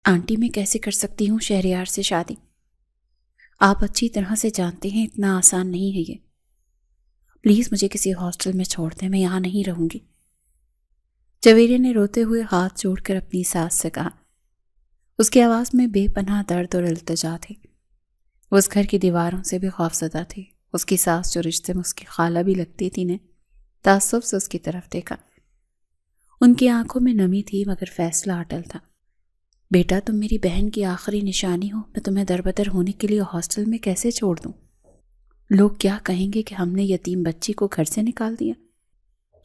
Aunty میں کیسے کر سکتی ہوں شہریار سے شادی؟ آپ اچھی طرح سے جانتے ہیں اتنا آسان نہیں ہے یہ۔ پلیز مجھے کسی ہاسٹل میں چھوڑ دیں، میں یہاں نہیں رہوں گی۔ جویریہ نے روتے ہوئے ہاتھ جوڑ کر اپنی ساس سے کہا۔ اس کی آواز میں بے پناہ درد اور التجا تھی۔ وہ اس گھر کی دیواروں سے بھی خوفزدہ تھی۔ اس کی ساس جو رشتے میں اس کی خالہ بھی لگتی تھی نے تعصب سے اس کی طرف دیکھا۔ ان کی آنکھوں میں نمی تھی مگر فیصلہ اٹل تھا۔ بیٹا تم میری بہن کی آخری نشانی ہو، میں تمہیں دربدر ہونے کے لیے ہاسٹل میں کیسے چھوڑ دوں؟ لوگ کیا کہیں گے کہ ہم نے یتیم بچی کو گھر سے نکال دیا؟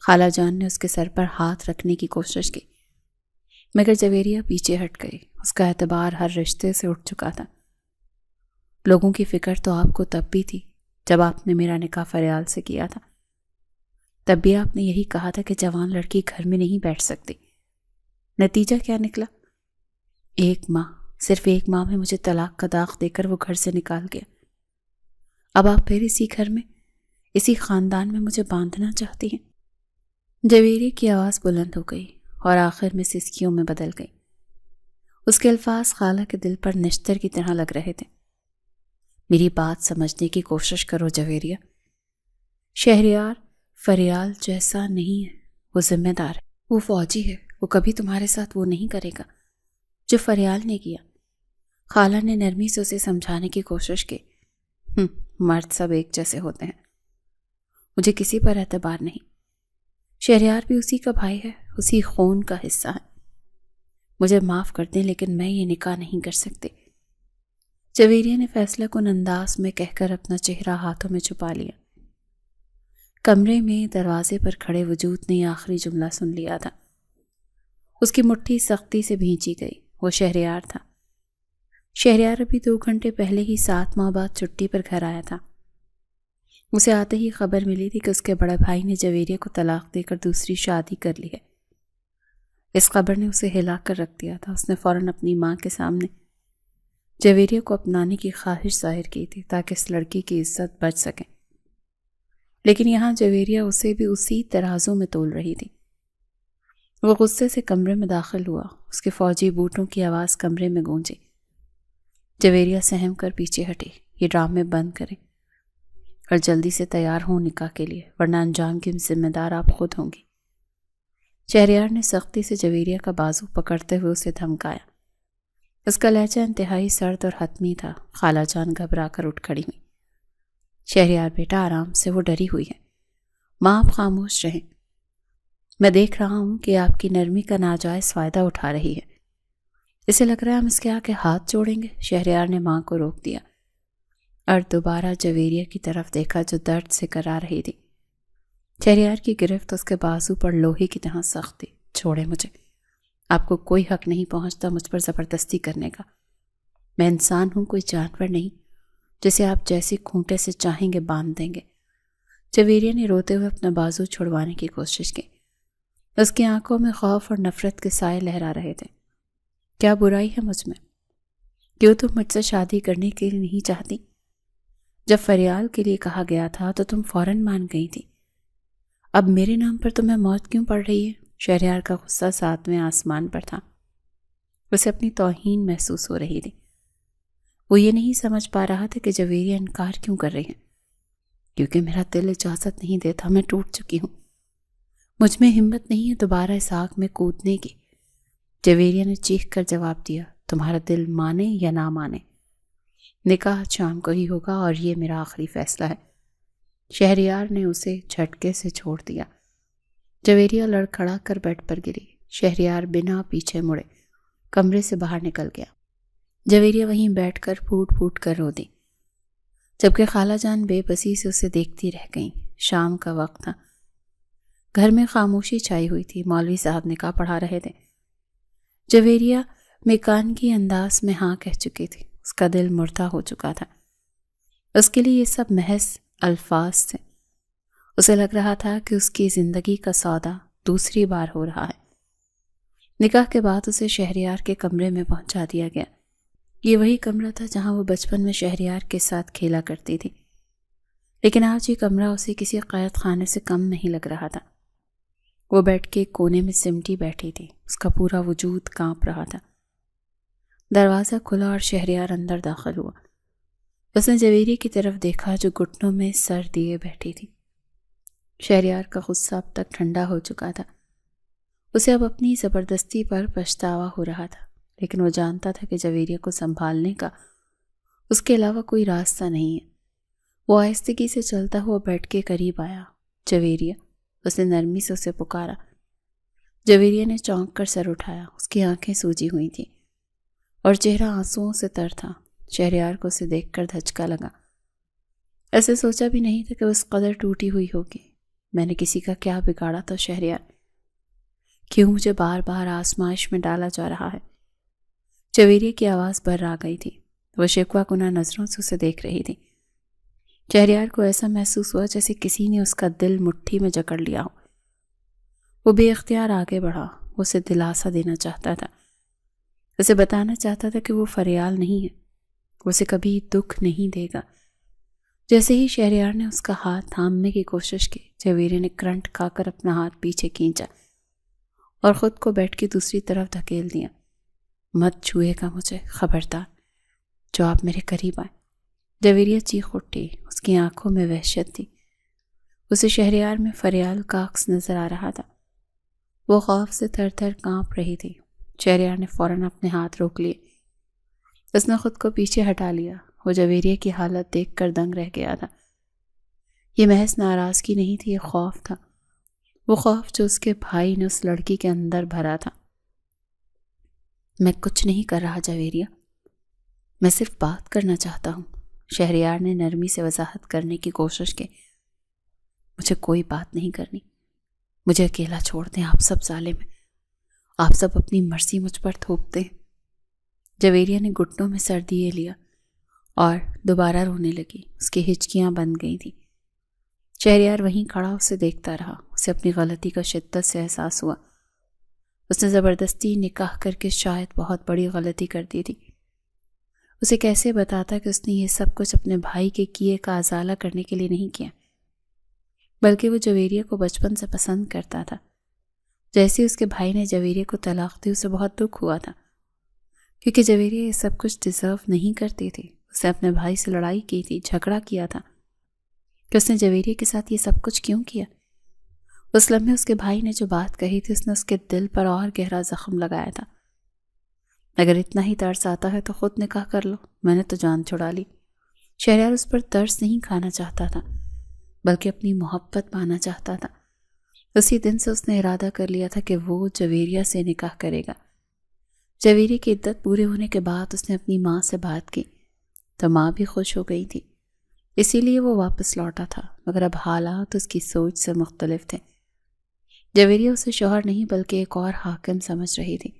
خالہ جان نے اس کے سر پر ہاتھ رکھنے کی کوشش کی مگر جویریہ پیچھے ہٹ گئی۔ اس کا اعتبار ہر رشتے سے اٹھ چکا تھا۔ لوگوں کی فکر تو آپ کو تب بھی تھی جب آپ نے میرا نکاح فریال سے کیا تھا۔ تب بھی آپ نے یہی کہا تھا کہ جوان لڑکی گھر میں نہیں بیٹھ سکتی۔ نتیجہ کیا نکلا؟ ایک ماہ، صرف ایک ماہ میں مجھے طلاق کا داغ دے کر وہ گھر سے نکال گیا۔ اب آپ پھر اسی گھر میں، اسی خاندان میں مجھے باندھنا چاہتی ہیں؟ جویریہ کی آواز بلند ہو گئی اور آخر میں سسکیوں میں بدل گئی۔ اس کے الفاظ خالہ کے دل پر نشتر کی طرح لگ رہے تھے۔ میری بات سمجھنے کی کوشش کرو جویریہ۔ شہریار فریال جیسا نہیں ہے، وہ ذمہ دار ہے، وہ فوجی ہے، وہ کبھی تمہارے ساتھ وہ نہیں کرے گا جو فریال نے کیا۔ خالہ نے نرمی سے اسے سمجھانے کی کوشش کی۔ مرد سب ایک جیسے ہوتے ہیں، مجھے کسی پر اعتبار نہیں۔ شہریار بھی اسی کا بھائی ہے، اسی خون کا حصہ ہے۔ مجھے معاف کر دیں لیکن میں یہ نکاح نہیں کر سکتی۔ جویریہ نے فیصلہ کن انداز میں کہہ کر اپنا چہرہ ہاتھوں میں چھپا لیا۔ کمرے میں دروازے پر کھڑے وجود نے آخری جملہ سن لیا تھا۔ اس کی مٹھی سختی سے بھینچی گئی۔ وہ شہریار تھا۔ شہریار ابھی 2 گھنٹے پہلے ہی 7 ماہ بعد چھٹی پر گھر آیا تھا۔ اسے آتے ہی خبر ملی تھی کہ اس کے بڑے بھائی نے جویریہ کو طلاق دے کر دوسری شادی کر لی ہے۔ اس خبر نے اسے ہلا کر رکھ دیا تھا۔ اس نے فوراً اپنی ماں کے سامنے جویریہ کو اپنانے کی خواہش ظاہر کی تھی تاکہ اس لڑکی کی عزت بچ سکے، لیکن یہاں جویریہ اسے بھی اسی ترازو میں تول رہی تھی۔ وہ غصے سے کمرے میں داخل ہوا۔ اس کے فوجی بوٹوں کی آواز کمرے میں گونجی۔ جویریہ سہم کر پیچھے ہٹی۔ یہ ڈرامے بند کریں اور جلدی سے تیار ہوں نکاح کے لیے، ورنہ انجام کی ذمہ دار آپ خود ہوں گی۔ شہریار نے سختی سے جویریہ کا بازو پکڑتے ہوئے اسے دھمکایا۔ اس کا لہجہ انتہائی سرد اور حتمی تھا۔ خالہ جان گھبرا کر اٹھ کھڑی ہوئی۔ شہریار بیٹا آرام سے، وہ ڈری ہوئی ہے، ماں آپ خاموش رہیں۔ میں دیکھ رہا ہوں کہ آپ کی نرمی کا ناجائز فائدہ اٹھا رہی ہے۔ اسے لگ رہا ہے ہم اس کے آگے ہاتھ جوڑیں گے۔ شہریار نے ماں کو روک دیا اور دوبارہ جویریہ کی طرف دیکھا جو درد سے کرا رہی تھی۔ شہریار کی گرفت اس کے بازو پر لوہے کی طرح سخت تھی۔ چھوڑے مجھے، آپ کو کوئی حق نہیں پہنچتا مجھ پر زبردستی کرنے کا۔ میں انسان ہوں، کوئی جانور نہیں جسے آپ جیسی کھونٹے سے چاہیں گے باندھ دیں گے۔ جویریہ نے روتے ہوئے اپنا بازو چھڑوانے کی کوشش کی۔ اس کی آنکھوں میں خوف اور نفرت کے سائے لہرا رہے تھے۔ کیا برائی ہے مجھ میں؟ کیوں تم مجھ سے شادی کرنے کے لیے نہیں چاہتی؟ جب فریال کے لیے کہا گیا تھا تو تم فوراً مان گئی تھی۔ اب میرے نام پر تمہیں موت کیوں پڑ رہی ہے؟ شہریار کا غصہ 7ویں آسمان پر تھا۔ اسے اپنی توہین محسوس ہو رہی تھی۔ وہ یہ نہیں سمجھ پا رہا تھا کہ جویریہ انکار کیوں کر رہی ہے۔ کیونکہ میرا دل اجازت نہیں دیتا، میں ٹوٹ چکی ہوں۔ مجھ میں ہمت نہیں ہے دوبارہ اس آگ میں کودنے کی۔ جویریہ نے چیخ کر جواب دیا، تمہارا دل مانے یا نہ مانے، نکاح شام کو ہی ہوگا اور یہ میرا آخری فیصلہ ہے۔ شہریار نے اسے جھٹکے سے چھوڑ دیا۔ جویریہ لڑکھڑا کر بیڈ پر گری۔ شہریار بنا پیچھے مڑے کمرے سے باہر نکل گیا۔ جویریہ وہیں بیٹھ کر پھوٹ پھوٹ کر رو دی، جبکہ خالہ جان بے بسی سے اسے دیکھتی رہ گئیں۔ شام کا وقت تھا۔ گھر میں خاموشی چھائی ہوئی تھی۔ مولوی صاحب نکاح پڑھا رہے تھے۔ جویریہ میکانگی انداز میں ہاں کہہ چکی تھی۔ اس کا دل مردہ ہو چکا تھا۔ اس کے لیے یہ سب محض الفاظ تھے۔ اسے لگ رہا تھا کہ اس کی زندگی کا سودا دوسری بار ہو رہا ہے۔ نکاح کے بعد اسے شہریار کے کمرے میں پہنچا دیا گیا۔ یہ وہی کمرہ تھا جہاں وہ بچپن میں شہریار کے ساتھ کھیلا کرتی تھی، لیکن آج یہ کمرہ اسے کسی قید خانے سے کم نہیں لگ رہا تھا۔ وہ بیڈ کے کونے میں سمٹی بیٹھی تھی۔ اس کا پورا وجود کانپ رہا تھا۔ دروازہ کھلا اور شہریار اندر داخل ہوا۔ اس نے جویریہ کی طرف دیکھا جو گھٹنوں میں سر دیے بیٹھی تھی۔ شہریار کا غصہ اب تک ٹھنڈا ہو چکا تھا۔ اسے اب اپنی زبردستی پر پچھتاوا ہو رہا تھا، لیکن وہ جانتا تھا کہ جویریہ کو سنبھالنے کا اس کے علاوہ کوئی راستہ نہیں ہے۔ وہ آہستگی سے چلتا ہوا بیٹھ کے قریب آیا۔ جویریہ، اس نے نرمی سے اسے پکارا۔ جویریہ نے چونک کر سر اٹھایا۔ اس کی آنکھیں سوجی ہوئی تھیں اور چہرہ آنسوؤں سے تر تھا۔ شہریار کو اسے دیکھ کر دھچکا لگا۔ ایسے سوچا بھی نہیں تھا کہ وہ اس قدر ٹوٹی ہوئی ہوگی۔ میں نے کسی کا کیا بگاڑا تھا شہریار؟ کیوں مجھے بار بار آزمائش میں ڈالا جا رہا ہے؟ جویریہ کی آواز بھر آ گئی تھی۔ وہ شکوہ کناں نظروں سے اسے دیکھ رہی تھی۔ شہریار کو ایسا محسوس ہوا جیسے کسی نے اس کا دل مٹھی میں جکڑ لیا ہو۔ وہ بے اختیار آگے بڑھا۔ وہ اسے دلاسا دینا چاہتا تھا، اسے بتانا چاہتا تھا کہ وہ فریال نہیں ہے، وہ اسے کبھی دکھ نہیں دے گا۔ جیسے ہی شہریار نے اس کا ہاتھ تھامنے کی کوشش کی، جویریہ نے کرنٹ کھا کر اپنا ہاتھ پیچھے کھینچا اور خود کو بیڈ کی دوسری طرف دھکیل دیا۔ مت چھوئے گا مجھے، خبردار، جو آپ میرے قریب آئے۔ جویریہ چیخ اٹھی۔ اس کی آنکھوں میں وحشت تھی۔ اسے شہریار میں فریال کا عکس نظر آ رہا تھا۔ وہ خوف سے تھر تھر کانپ رہی تھی۔ شہریار نے فوراً اپنے ہاتھ روک لیے۔ اس نے خود کو پیچھے ہٹا لیا۔ وہ جویریہ کی حالت دیکھ کر دنگ رہ گیا تھا۔ یہ محض ناراضگی نہیں تھی، یہ خوف تھا، وہ خوف جو اس کے بھائی نے اس لڑکی کے اندر بھرا تھا۔ میں کچھ نہیں کر رہا جویریہ، میں صرف بات کرنا چاہتا ہوں، شہریار نے نرمی سے وضاحت کرنے کی کوشش کی۔ مجھے کوئی بات نہیں کرنی، مجھے اکیلا چھوڑ دیں، آپ سب ظالم ہیں، آپ سب اپنی مرضی مجھ پر تھوپتے ہیں۔ جویریہ نے گھٹنوں میں سر دیے لیا اور دوبارہ رونے لگی۔ اس کی ہچکیاں بند گئی تھیں۔ شہریار وہیں کھڑا اسے دیکھتا رہا۔ اسے اپنی غلطی کا شدت سے احساس ہوا۔ اس نے زبردستی نکاح کر کے شاید بہت بڑی غلطی کر دی تھی۔ اسے کیسے بتاتا کہ اس نے یہ سب کچھ اپنے بھائی کے کیے کا ازالہ کرنے کے لیے نہیں کیا، بلکہ وہ جویریہ کو بچپن سے پسند کرتا تھا۔ جیسے اس کے بھائی نے جویریہ کو طلاق دی، اسے بہت دکھ ہوا تھا، کیونکہ جویریہ یہ سب کچھ ڈیزرو نہیں کرتی تھی۔ اسے اپنے بھائی سے لڑائی کی تھی، جھگڑا کیا تھا کہ اس نے جویریہ کے ساتھ یہ سب کچھ کیوں کیا۔ اس لمحے اس کے بھائی نے جو بات کہی تھی، اس نے اس کے دل پر اور گہرا زخم لگایا تھا۔ اگر اتنا ہی ترس آتا ہے تو خود نکاح کر لو، میں نے تو جان چھڑا لی۔ شہریار اس پر ترس نہیں کھانا چاہتا تھا، بلکہ اپنی محبت پانا چاہتا تھا۔ اسی دن سے اس نے ارادہ کر لیا تھا کہ وہ جویریہ سے نکاح کرے گا۔ جویریہ کی عدت پورے ہونے کے بعد اس نے اپنی ماں سے بات کی تو ماں بھی خوش ہو گئی تھی، اسی لیے وہ واپس لوٹا تھا، مگر اب حالات اس کی سوچ سے مختلف تھے۔ جویریہ اسے شوہر نہیں بلکہ ایک اور حاکم سمجھ رہی تھی۔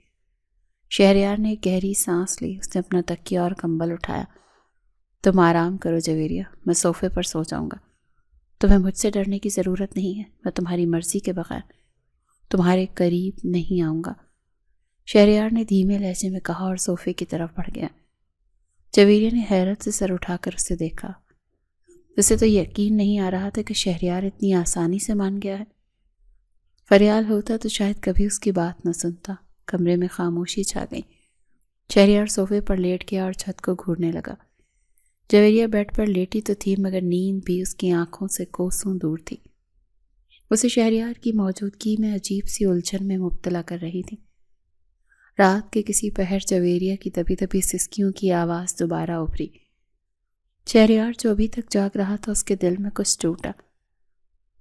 شہریار نے ایک گہری سانس لی۔ اس نے اپنا تکیہ اور کمبل اٹھایا۔ تم آرام کرو جویریہ، میں صوفے پر سو جاؤں گا۔ تمہیں مجھ سے ڈرنے کی ضرورت نہیں ہے، میں تمہاری مرضی کے بغیر تمہارے قریب نہیں آؤں گا، شہریار نے دھیمے لہجے میں کہا اور صوفے کی طرف بڑھ گیا۔ جویریہ نے حیرت سے سر اٹھا کر اسے دیکھا۔ اسے تو یقین نہیں آ رہا تھا کہ شہریار اتنی آسانی سے مان گیا ہے۔ فریال ہوتا تو شاید کبھی اس کی بات نہ سنتا۔ کمرے میں خاموشی چھا گئی۔ شہریار صوفے پر لیٹ گیا اور چھت کو گھورنے لگا۔ جویریہ بیڈ پر لیٹی تو تھی، مگر نیند بھی اس کی آنکھوں سے کوسوں دور تھی۔ اسے شہریار کی موجودگی میں عجیب سی الجھن میں مبتلا کر رہی تھی۔ رات کے کسی پہر جویریہ کی دبی دبی سسکیوں کی آواز دوبارہ ابھری۔ شہریار جو ابھی تک جاگ رہا تھا، اس کے دل میں کچھ ٹوٹا۔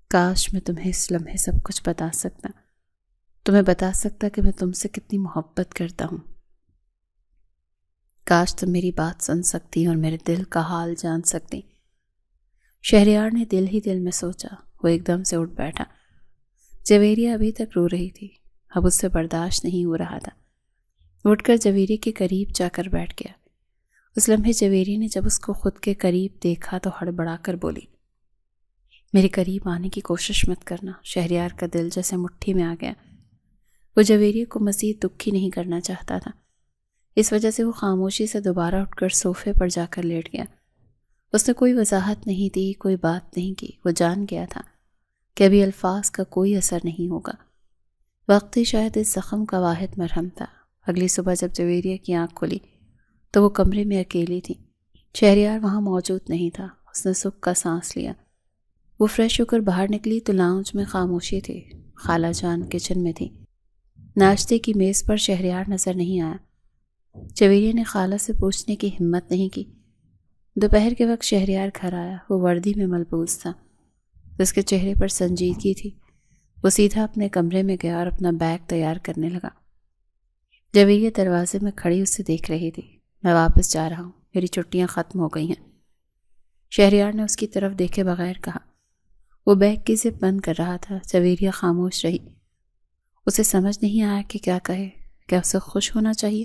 کاش میں تمہیں اس لمحے سب کچھ بتا سکتا، تمہیں بتا سکتا کہ میں تم سے کتنی محبت کرتا ہوں۔ کاش تم میری بات سن سکتی اور میرے دل کا حال جان سکتی۔ شہریار نے دل ہی دل میں سوچا۔ وہ ایک دم سے اٹھ بیٹھا۔ جویریہ ابھی تک رو رہی تھی، اب اس سے برداشت نہیں ہو رہا تھا۔ اٹھ کر جویریہ کے قریب جا کر بیٹھ گیا۔ اس لمحے جویریہ نے جب اس کو خود کے قریب دیکھا تو ہڑبڑا کر بولی، میرے قریب آنے کی کوشش مت کرنا۔ شہریار کا دل جیسے مٹھی میں آ گیا۔ وہ جویریہ کو مزید دکھی نہیں کرنا چاہتا تھا، اس وجہ سے وہ خاموشی سے دوبارہ اٹھ کر صوفے پر جا کر لیٹ گیا۔ اس نے کوئی وضاحت نہیں دی، کوئی بات نہیں کی۔ وہ جان گیا تھا کہ ابھی الفاظ کا کوئی اثر نہیں ہوگا۔ وقت ہی شاید اس زخم کا واحد مرہم تھا۔ اگلی صبح جب جویریہ کی آنکھ کھلی تو وہ کمرے میں اکیلی تھی۔ شہریار وہاں موجود نہیں تھا۔ اس نے سکھ کا سانس لیا۔ وہ فریش ہو کر باہر نکلی تو لاؤنج میں خاموشی تھی۔ خالہ جان کچن میں تھی۔ ناشتے کی میز پر شہریار نظر نہیں آیا۔ جویریہ نے خالہ سے پوچھنے کی ہمت نہیں کی۔ دوپہر کے وقت شہریار گھر آیا۔ وہ وردی میں ملبوس تھا، اس کے چہرے پر سنجیدگی تھی۔ وہ سیدھا اپنے کمرے میں گیا اور اپنا بیگ تیار کرنے لگا۔ جویریہ دروازے میں کھڑی اسے دیکھ رہی تھی۔ میں واپس جا رہا ہوں، میری چھٹیاں ختم ہو گئی ہیں، شہریار نے اس کی طرف دیکھے بغیر کہا۔ وہ بیگ کی زپ بند کر رہا تھا۔ جویریہ خاموش رہی۔ اسے سمجھ نہیں آیا کہ کیا کہے۔ کیا اسے خوش ہونا چاہیے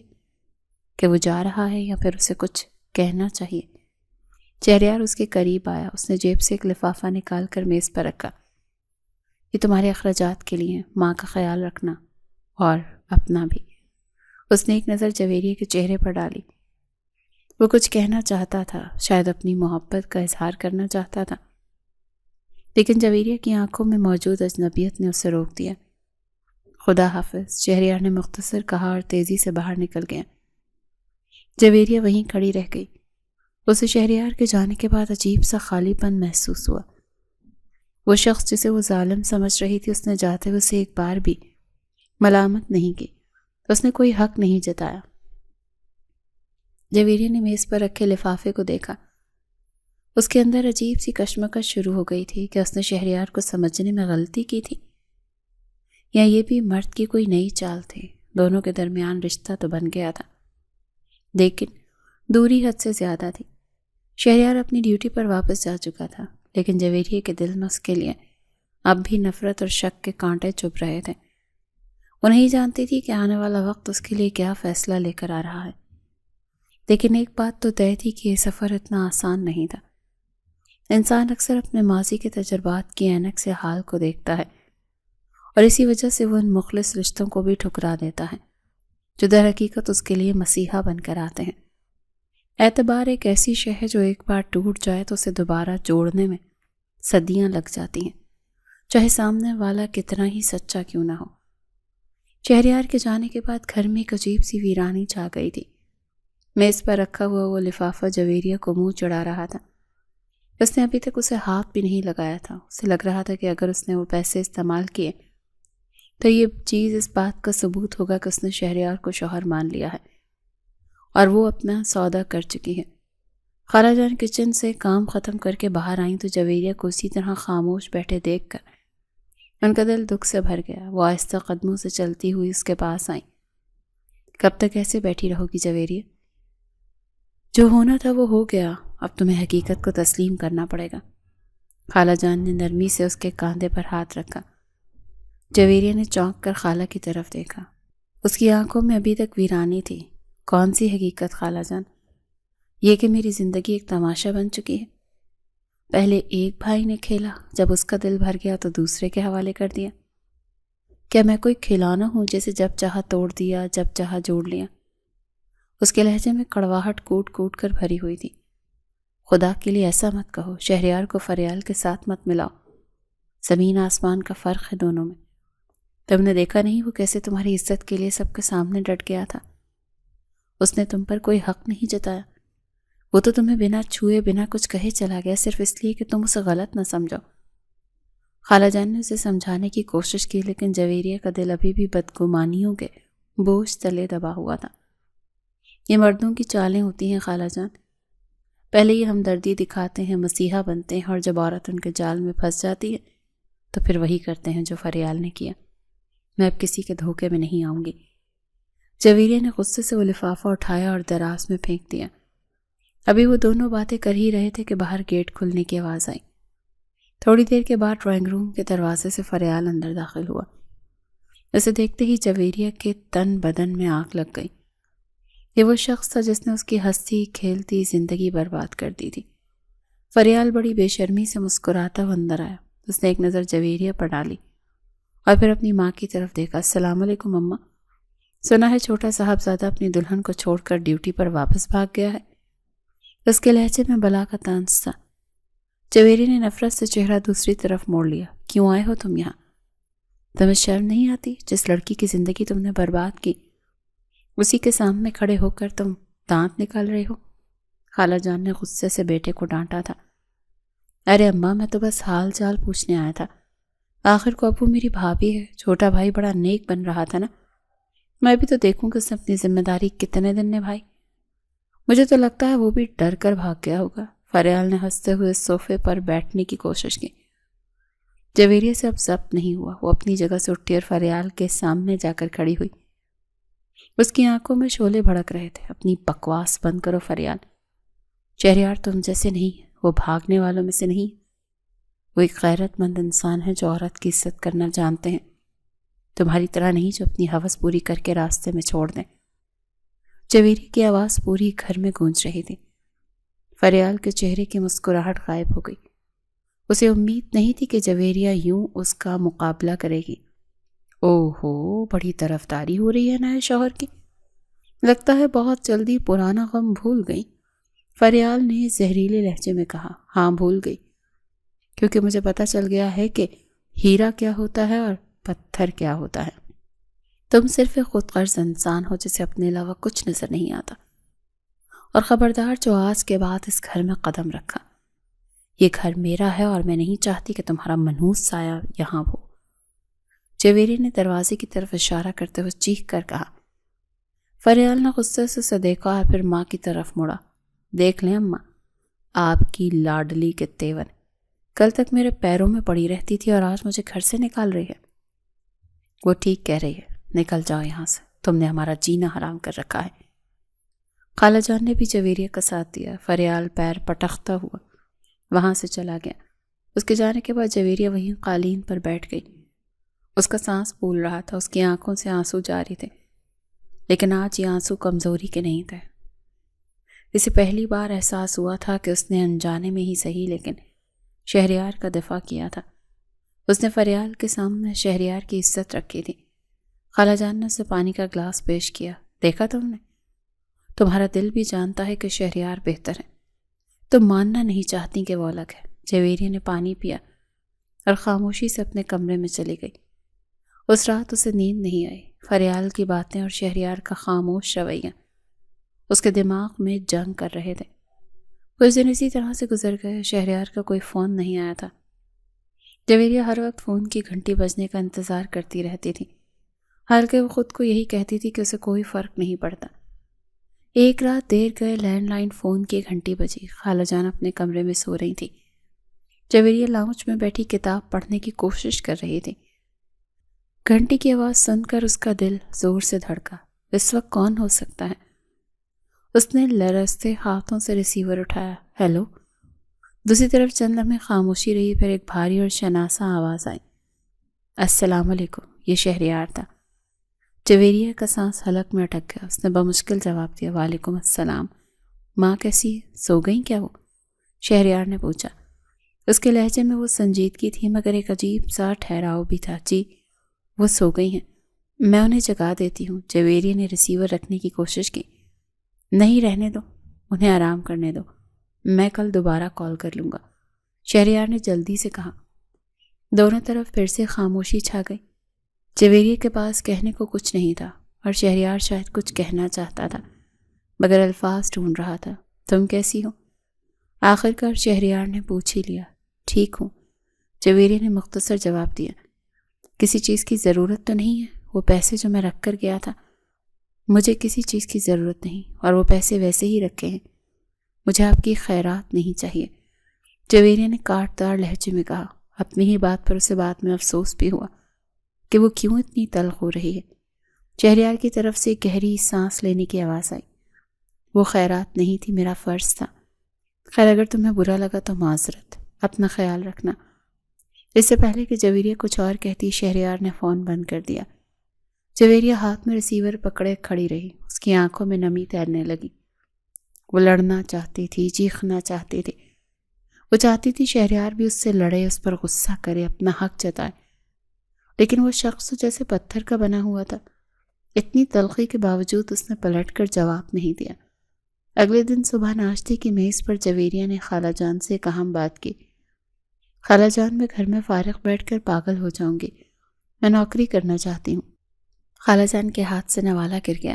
کہ وہ جا رہا ہے، یا پھر اسے کچھ کہنا چاہیے؟ شہریار اس کے قریب آیا۔ اس نے جیب سے ایک لفافہ نکال کر میز پر رکھا۔ یہ تمہارے اخراجات کے لیے، ماں کا خیال رکھنا اور اپنا بھی۔ اس نے ایک نظر جویریہ کے چہرے پر ڈالی۔ وہ کچھ کہنا چاہتا تھا، شاید اپنی محبت کا اظہار کرنا چاہتا تھا، لیکن جویریہ کی آنکھوں میں موجود اجنبیت نے اسے روک دیا۔ خدا حافظ، شہریار نے مختصر کہا اور تیزی سے باہر نکل گیا۔ جویریہ وہیں کھڑی رہ گئی۔ اسے شہریار کے جانے کے بعد عجیب سا خالی پن محسوس ہوا۔ وہ شخص جسے وہ ظالم سمجھ رہی تھی، اس نے جاتے ہوئے اسے ایک بار بھی ملامت نہیں کی۔ اس نے کوئی حق نہیں جتایا۔ جویریہ نے میز پر رکھے لفافے کو دیکھا۔ اس کے اندر عجیب سی کشمکش شروع ہو گئی تھی کہ اس نے شہریار کو سمجھنے میں غلطی کی تھی، یا یہ بھی مرد کی کوئی نئی چال تھی۔ دونوں کے درمیان رشتہ تو بن گیا تھا، لیکن دوری حد سے زیادہ تھی۔ شہریار اپنی ڈیوٹی پر واپس جا چکا تھا، لیکن جویریہ کے دل میں اس کے لیے اب بھی نفرت اور شک کے کانٹے چبھ رہے تھے۔ وہ نہیں جانتی تھی کہ آنے والا وقت اس کے لیے کیا فیصلہ لے کر آ رہا ہے، لیکن ایک بات تو طے تھی کہ یہ سفر اتنا آسان نہیں تھا۔ انسان اکثر اپنے ماضی کے تجربات کی اینک سے حال کو دیکھتا ہے، اور اسی وجہ سے وہ ان مخلص رشتوں کو بھی ٹھکرا دیتا ہے جو در حقیقت اس کے لیے مسیحا بن کر آتے ہیں۔ اعتبار ایک ایسی شے ہے جو ایک بار ٹوٹ جائے تو اسے دوبارہ جوڑنے میں صدیاں لگ جاتی ہیں، چاہے سامنے والا کتنا ہی سچا کیوں نہ ہو۔ شہریار کے جانے کے بعد گھر میں ایک عجیب سی ویرانی چھا گئی تھی۔ میز پر رکھا ہوا وہ لفافہ جویریہ کو منہ چڑھا رہا تھا۔ اس نے ابھی تک اسے ہاتھ بھی نہیں لگایا تھا۔ اسے لگ رہا تھا کہ اگر اس نے وہ پیسے استعمال کیے تو یہ چیز اس بات کا ثبوت ہوگا کہ اس نے شہریار کو شوہر مان لیا ہے اور وہ اپنا سودا کر چکی ہے۔ خالہ جان کچن سے کام ختم کر کے باہر آئیں تو جویریہ کو اسی طرح خاموش بیٹھے دیکھ کر ان کا دل دکھ سے بھر گیا۔ وہ آہستہ قدموں سے چلتی ہوئی اس کے پاس آئیں۔ کب تک ایسے بیٹھی رہو گی جویریہ؟ جو ہونا تھا وہ ہو گیا، اب تمہیں حقیقت کو تسلیم کرنا پڑے گا۔ خالہ جان نے نرمی سے اس کے کاندھے پر ہاتھ رکھا۔ جویریہ نے چونک کر خالہ کی طرف دیکھا۔ اس کی آنکھوں میں ابھی تک ویرانی تھی۔ کون سی حقیقت خالہ جان؟ یہ کہ میری زندگی ایک تماشا بن چکی ہے۔ پہلے ایک بھائی نے کھیلا، جب اس کا دل بھر گیا تو دوسرے کے حوالے کر دیا۔ کیا میں کوئی کھلونا ہوں جسے جب چاہا توڑ دیا، جب چاہا جوڑ لیا؟ اس کے لہجے میں کڑواہٹ کوٹ کوٹ کر بھری ہوئی تھی۔ خدا کے لیے ایسا مت کہو، شہریار کو فریال کے ساتھ مت ملاؤ۔ زمین آسمان کا فرق ہے دونوں میں۔ تم نے دیکھا نہیں وہ کیسے تمہاری عزت کے لیے سب کے سامنے ڈٹ گیا تھا؟ اس نے تم پر کوئی حق نہیں جتایا۔ وہ تو تمہیں بنا چھوئے بنا کچھ کہے چلا گیا، صرف اس لیے کہ تم اسے غلط نہ سمجھو۔ خالہ جان نے اسے سمجھانے کی کوشش کی، لیکن جویریہ کا دل ابھی بھی بدگمانیوں کے بوجھ تلے دبا ہوا تھا۔ یہ مردوں کی چالیں ہوتی ہیں خالہ جان۔ پہلے یہ ہمدردی دکھاتے ہیں، مسیحا بنتے ہیں، اور جب عورت ان کے جال میں پھنس جاتی ہے تو پھر وہی کرتے ہیں جو فریال نے کیا۔ میں اب کسی کے دھوکے میں نہیں آؤں گی۔ جویریہ نے غصے سے وہ لفافہ اٹھایا اور دراز میں پھینک دیا۔ ابھی وہ دونوں باتیں کر ہی رہے تھے کہ باہر گیٹ کھلنے کی آواز آئی۔ تھوڑی دیر کے بعد ڈرائنگ روم کے دروازے سے فریال اندر داخل ہوا۔ اسے دیکھتے ہی جویریہ کے تن بدن میں آگ لگ گئی۔ یہ وہ شخص تھا جس نے اس کی ہنستی کھیلتی زندگی برباد کر دی تھی۔ فریال بڑی بے شرمی سے مسکراتا ہوا اندر آیا۔ اس نے ایک نظر جویریہ پر ڈالی اور پھر اپنی ماں کی طرف دیکھا۔ السلام علیکم اماں، سنا ہے چھوٹا صاحبزادہ اپنی دلہن کو چھوڑ کر ڈیوٹی پر واپس بھاگ گیا ہے۔ اس کے لہجے میں بلا کا طنز تھا۔ جویریہ نے نفرت سے چہرہ دوسری طرف موڑ لیا۔ کیوں آئے ہو تم یہاں؟ تمہیں شرم نہیں آتی؟ جس لڑکی کی زندگی تم نے برباد کی، اسی کے سامنے کھڑے ہو کر تم دانت نکال رہے ہو؟ خالہ جان نے غصے سے بیٹے کو ڈانٹا تھا۔ ارے اماں، میں تو بس حال چال پوچھنے آیا تھا۔ آخر کو ابو میری بھابھی ہے، چھوٹا بھائی بڑا نیک بن رہا تھا نا، میں بھی تو دیکھوں کہ اس نے اپنی ذمہ داری کتنے دن نبھائی۔ مجھے تو لگتا ہے وہ بھی ڈر کر بھاگ گیا ہوگا۔ فریال نے ہنستے ہوئے صوفے پر بیٹھنے کی کوشش کی۔ جویریہ سے اب ضبط نہیں ہوا، وہ اپنی جگہ سے اٹھی اور فریال کے سامنے جا کر کھڑی ہوئی۔ اس کی آنکھوں میں شعلے بھڑک رہے تھے۔ اپنی بکواس بند کرو فریال، شہریار تم جیسے نہیں ہے، وہ بھاگنے والوں میں سے نہیں، وہ ایک غیرت مند انسان ہے جو عورت کی عزت کرنا جانتے ہیں، تمہاری طرح نہیں جو اپنی ہوس پوری کر کے راستے میں چھوڑ دیں۔ جویریہ کی آواز پوری گھر میں گونج رہی تھی۔ فریال کے چہرے کی مسکراہٹ غائب ہو گئی۔ اسے امید نہیں تھی کہ جویریہ یوں اس کا مقابلہ کرے گی۔ اوہو، بڑی طرفداری ہو رہی ہے نئے شوہر کی، لگتا ہے بہت جلدی پرانا غم بھول گئی۔ فریال نے زہریلے لہجے میں کہا، ہاں بھول گئی، کیونکہ مجھے پتہ چل گیا ہے کہ ہیرا کیا ہوتا ہے اور پتھر کیا ہوتا ہے۔ تم صرف ایک خود غرض انسان ہو جسے اپنے علاوہ کچھ نظر نہیں آتا، اور خبردار جو آج کے بعد اس گھر میں قدم رکھا۔ یہ گھر میرا ہے اور میں نہیں چاہتی کہ تمہارا منحوس سایہ یہاں ہو۔ جویریہ نے دروازے کی طرف اشارہ کرتے ہوئے چیخ کر کہا۔ فریال نے غصے سے اسے دیکھا اور پھر ماں کی طرف مڑا۔ دیکھ لیں اماں، آپ کی لاڈلی کے تیور، کل تک میرے پیروں میں پڑی رہتی تھی اور آج مجھے گھر سے نکال رہی ہے۔ وہ ٹھیک کہہ رہی ہے، نکل جاؤ یہاں سے، تم نے ہمارا جینا حرام کر رکھا ہے۔ خالہ جان نے بھی جویریہ کا ساتھ دیا۔ فریال پیر پٹختا ہوا وہاں سے چلا گیا۔ اس کے جانے کے بعد جویریہ وہیں قالین پر بیٹھ گئی۔ اس کا سانس پھول رہا تھا، اس کی آنکھوں سے آنسو جاری تھے، لیکن آج یہ آنسو کمزوری کے نہیں تھے۔ اسے پہلی بار احساس ہوا تھا کہ اس نے انجانے میں ہی صحیح لیکن شہریار کا دفاع کیا تھا۔ اس نے فریال کے سامنے شہریار کی عزت رکھی تھی۔ خالہ جان نے اسے پانی کا گلاس پیش کیا۔ دیکھا تم نے، تمہارا دل بھی جانتا ہے کہ شہریار بہتر ہے، تم ماننا نہیں چاہتی کہ وہ الگ ہے۔ جویریہ نے پانی پیا اور خاموشی سے اپنے کمرے میں چلی گئی۔ اس رات اسے نیند نہیں آئی۔ فریال کی باتیں اور شہریار کا خاموش رویہ اس کے دماغ میں جنگ کر رہے تھے۔ کچھ دن اسی طرح سے گزر گئے۔ شہریار کا کوئی فون نہیں آیا تھا۔ جویریہ ہر وقت فون کی گھنٹی بجنے کا انتظار کرتی رہتی تھی، حالانکہ وہ خود کو یہی کہتی تھی کہ اسے کوئی فرق نہیں پڑتا۔ ایک رات دیر گئے لینڈ لائن فون کی گھنٹی بجی۔ خالہ جان اپنے کمرے میں سو رہی تھی۔ جویریہ لاؤنج میں بیٹھی کتاب پڑھنے کی کوشش کر رہی تھی۔ گھنٹی کی آواز سن کر اس کا دل زور سے دھڑکا۔ اس وقت کون ہو سکتا ہے؟ اس نے لرزتے ہاتھوں سے ریسیور اٹھایا۔ ہیلو۔ دوسری طرف چند لمحے خاموشی رہی، پھر ایک بھاری اور شناسا آواز آئی۔ السلام علیکم۔ یہ شہریار تھا۔ جویریہ کا سانس حلق میں اٹک گیا۔ اس نے بمشکل جواب دیا، وعلیکم السلام۔ ماں کیسی ہے؟ سو گئیں کیا وہ؟ شہریار نے پوچھا۔ اس کے لہجے میں وہ سنجیدگی تھی مگر ایک عجیب سا ٹھہراؤ بھی تھا۔ جی وہ سو گئی ہیں، میں انہیں جگا دیتی ہوں۔ جویریہ نے ریسیور رکھنے کی کوشش کی۔ نہیں، رہنے دو، انہیں آرام کرنے دو، میں کل دوبارہ کال کر لوں گا، شہریار نے جلدی سے کہا۔ دونوں طرف پھر سے خاموشی چھا گئی۔ جویریہ کے پاس کہنے کو کچھ نہیں تھا اور شہریار شاید کچھ کہنا چاہتا تھا مگر الفاظ ڈھونڈ رہا تھا۔ تم کیسی ہو؟ آخر کار شہریار نے پوچھ ہی لیا۔ ٹھیک ہوں، جویریہ نے مختصر جواب دیا۔ کسی چیز کی ضرورت تو نہیں ہے؟ وہ پیسے جو میں رکھ کر گیا تھا، مجھے کسی چیز کی ضرورت نہیں اور وہ پیسے ویسے ہی رکھے ہیں، مجھے آپ کی خیرات نہیں چاہیے، جویریہ نے کاٹدار لہجے میں کہا۔ اپنی ہی بات پر اسے بعد میں افسوس بھی ہوا کہ وہ کیوں اتنی تلخ ہو رہی ہے۔ شہریار کی طرف سے گہری سانس لینے کی آواز آئی۔ وہ خیرات نہیں تھی، میرا فرض تھا۔ خیر اگر تمہیں برا لگا تو معذرت، اپنا خیال رکھنا۔ اس سے پہلے کہ جویریہ کچھ اور کہتی، شہریار نے فون بند کر دیا۔ جویریہ ہاتھ میں ریسیور پکڑے کھڑی رہی۔ اس کی آنکھوں میں نمی تیرنے لگی۔ وہ لڑنا چاہتی تھی، چیخنا چاہتی تھی۔ وہ چاہتی تھی شہریار بھی اس سے لڑے، اس پر غصہ کرے، اپنا حق جتائے، لیکن وہ شخص جیسے پتھر کا بنا ہوا تھا۔ اتنی تلخی کے باوجود اس نے پلٹ کر جواب نہیں دیا۔ اگلے دن صبح ناشتے کی میز پر جویریہ نے خالہ جان سے ایک اہم بات کی۔ خالہ جان، میں گھر میں فارغ بیٹھ کر پاگل ہو جاؤں گی، میں نوکری کرنا چاہتی ہوں۔ خالہ جان کے ہاتھ سے نوالا گر گیا۔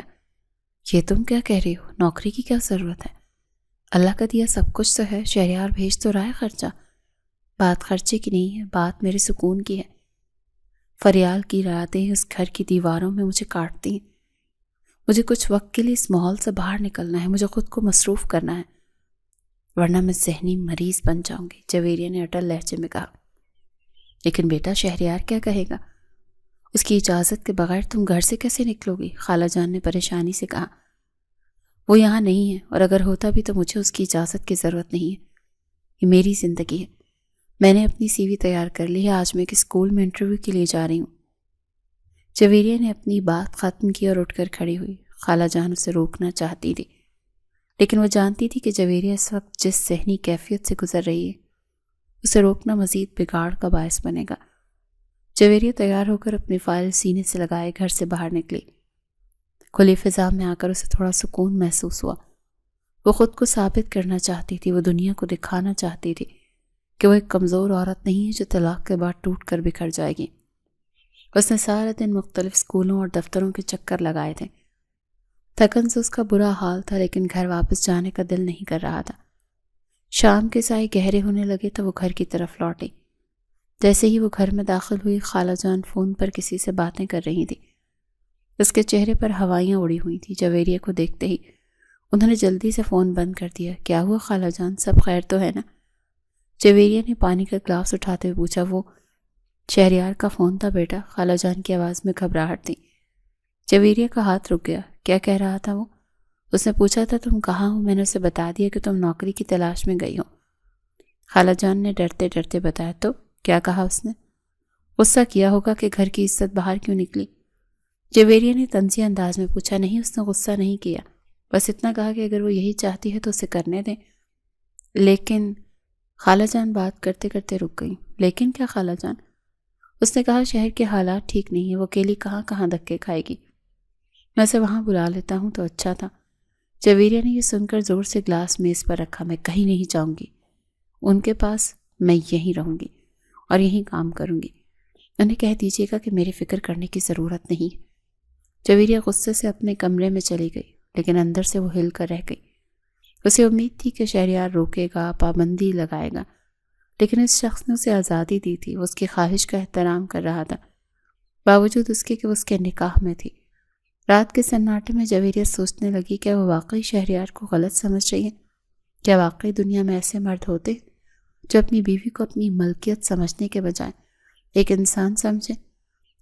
یہ تم کیا کہہ رہی ہو؟ نوکری کی کیا ضرورت ہے؟ اللہ کا دیا سب کچھ تو ہے، شہریار بھیج تو رہا ہے خرچہ۔ بات خرچے کی نہیں ہے، بات میرے سکون کی ہے۔ فریال کی راتیں اس گھر کی دیواروں میں مجھے کاٹتی ہیں۔ مجھے کچھ وقت کے لیے اس ماحول سے باہر نکلنا ہے، مجھے خود کو مصروف کرنا ہے، ورنہ میں ذہنی مریض بن جاؤں گی، جویریہ نے اٹل لہجے میں کہا۔ لیکن بیٹا شہریار کیا کہے گا؟ اس کی اجازت کے بغیر تم گھر سے کیسے نکلو گی؟ خالہ جان نے پریشانی سے کہا۔ وہ یہاں نہیں ہے، اور اگر ہوتا بھی تو مجھے اس کی اجازت کی ضرورت نہیں ہے۔ یہ میری زندگی ہے، میں نے اپنی سی وی تیار کر لی ہے، آج میں ایک اسکول میں انٹرویو کے لیے جا رہی ہوں۔ جویریہ نے اپنی بات ختم کی اور اٹھ کر کھڑی ہوئی۔ خالہ جان اسے روکنا چاہتی تھی، لیکن وہ جانتی تھی کہ جویریہ اس وقت جس ذہنی کیفیت سے گزر رہی ہے اسے روکنا مزید بگاڑ کا باعث بنے گا۔ جویریہ تیار ہو کر اپنی فائل سینے سے لگائے گھر سے باہر نکلی۔ کھلی فضا میں آ کر اسے تھوڑا سکون محسوس ہوا۔ وہ خود کو ثابت کرنا چاہتی تھی، وہ دنیا کو دکھانا چاہتی تھی کہ وہ ایک کمزور عورت نہیں ہے جو طلاق کے بعد ٹوٹ کر بکھر جائے گی۔ اس نے سارا دن مختلف اسکولوں اور دفتروں کے چکر لگائے تھے۔ تھکن سے اس کا برا حال تھا، لیکن گھر واپس جانے کا دل نہیں کر رہا تھا۔ شام کے سائے گہرے ہونے لگے تو وہ گھر کی طرف لوٹی۔ جیسے ہی وہ گھر میں داخل ہوئی، خالہ جان فون پر کسی سے باتیں کر رہی تھی۔ اس کے چہرے پر ہوائیاں اڑی ہوئی تھیں۔ جویریہ کو دیکھتے ہی انہوں نے جلدی سے فون بند کر دیا۔ کیا ہوا خالہ جان، سب خیر تو ہے نا؟ جویریہ نے پانی کا گلاس اٹھاتے ہوئے پوچھا۔ وہ شہریار کا فون تھا بیٹا، خالہ جان کی آواز میں گھبراہٹ تھی۔ جویریہ کا ہاتھ رک گیا۔ کیا کہہ رہا تھا وہ؟ اس نے پوچھا تھا تم کہاں ہو، میں نے اسے بتا دیا کہ تم نوکری کی تلاش میں گئی ہو۔ خالہ جان نے ڈرتے ڈرتے بتایا۔ تو کیا کہا اس نے؟ غصہ کیا ہوگا کہ گھر کی عزت باہر کیوں نکلی۔ جویریہ نے طنزی انداز میں پوچھا۔ نہیں، اس نے غصہ نہیں کیا، بس اتنا کہا کہ اگر وہ یہی چاہتی ہے تو اسے کرنے دیں۔ لیکن خالہ جان بات کرتے کرتے رک گئی۔ لیکن کیا خالہ جان؟ اس نے کہا شہر کے حالات ٹھیک نہیں ہیں، وہ اکیلی کہاں کہاں دھکے کھائے گی، میں اسے وہاں بلا لیتا ہوں تو اچھا تھا۔ جویریہ نے یہ سن کر زور سے گلاس میز پر رکھا۔ میں کہیں نہیں جاؤں گی ان کے پاس، میں یہیں رہوں گی اور یہیں کام کروں گی۔ انہیں کہہ دیجیے گا کہ میری فکر کرنے کی ضرورت نہیں۔ جویریہ غصے سے اپنے کمرے میں چلی گئی، لیکن اندر سے وہ ہل کر رہ گئی۔ اسے امید تھی کہ شہریار روکے گا، پابندی لگائے گا، لیکن اس شخص نے اسے آزادی دی تھی۔ وہ اس کی خواہش کا احترام کر رہا تھا، باوجود اس کے کہ وہ اس کے نکاح میں تھی۔ رات کے سناٹے میں جویریہ سوچنے لگی، کیا وہ واقعی شہریار کو غلط سمجھ رہی ہے؟ کیا واقعی دنیا میں ایسے مرد ہوتے جو اپنی بیوی کو اپنی ملکیت سمجھنے کے بجائے ایک انسان سمجھے؟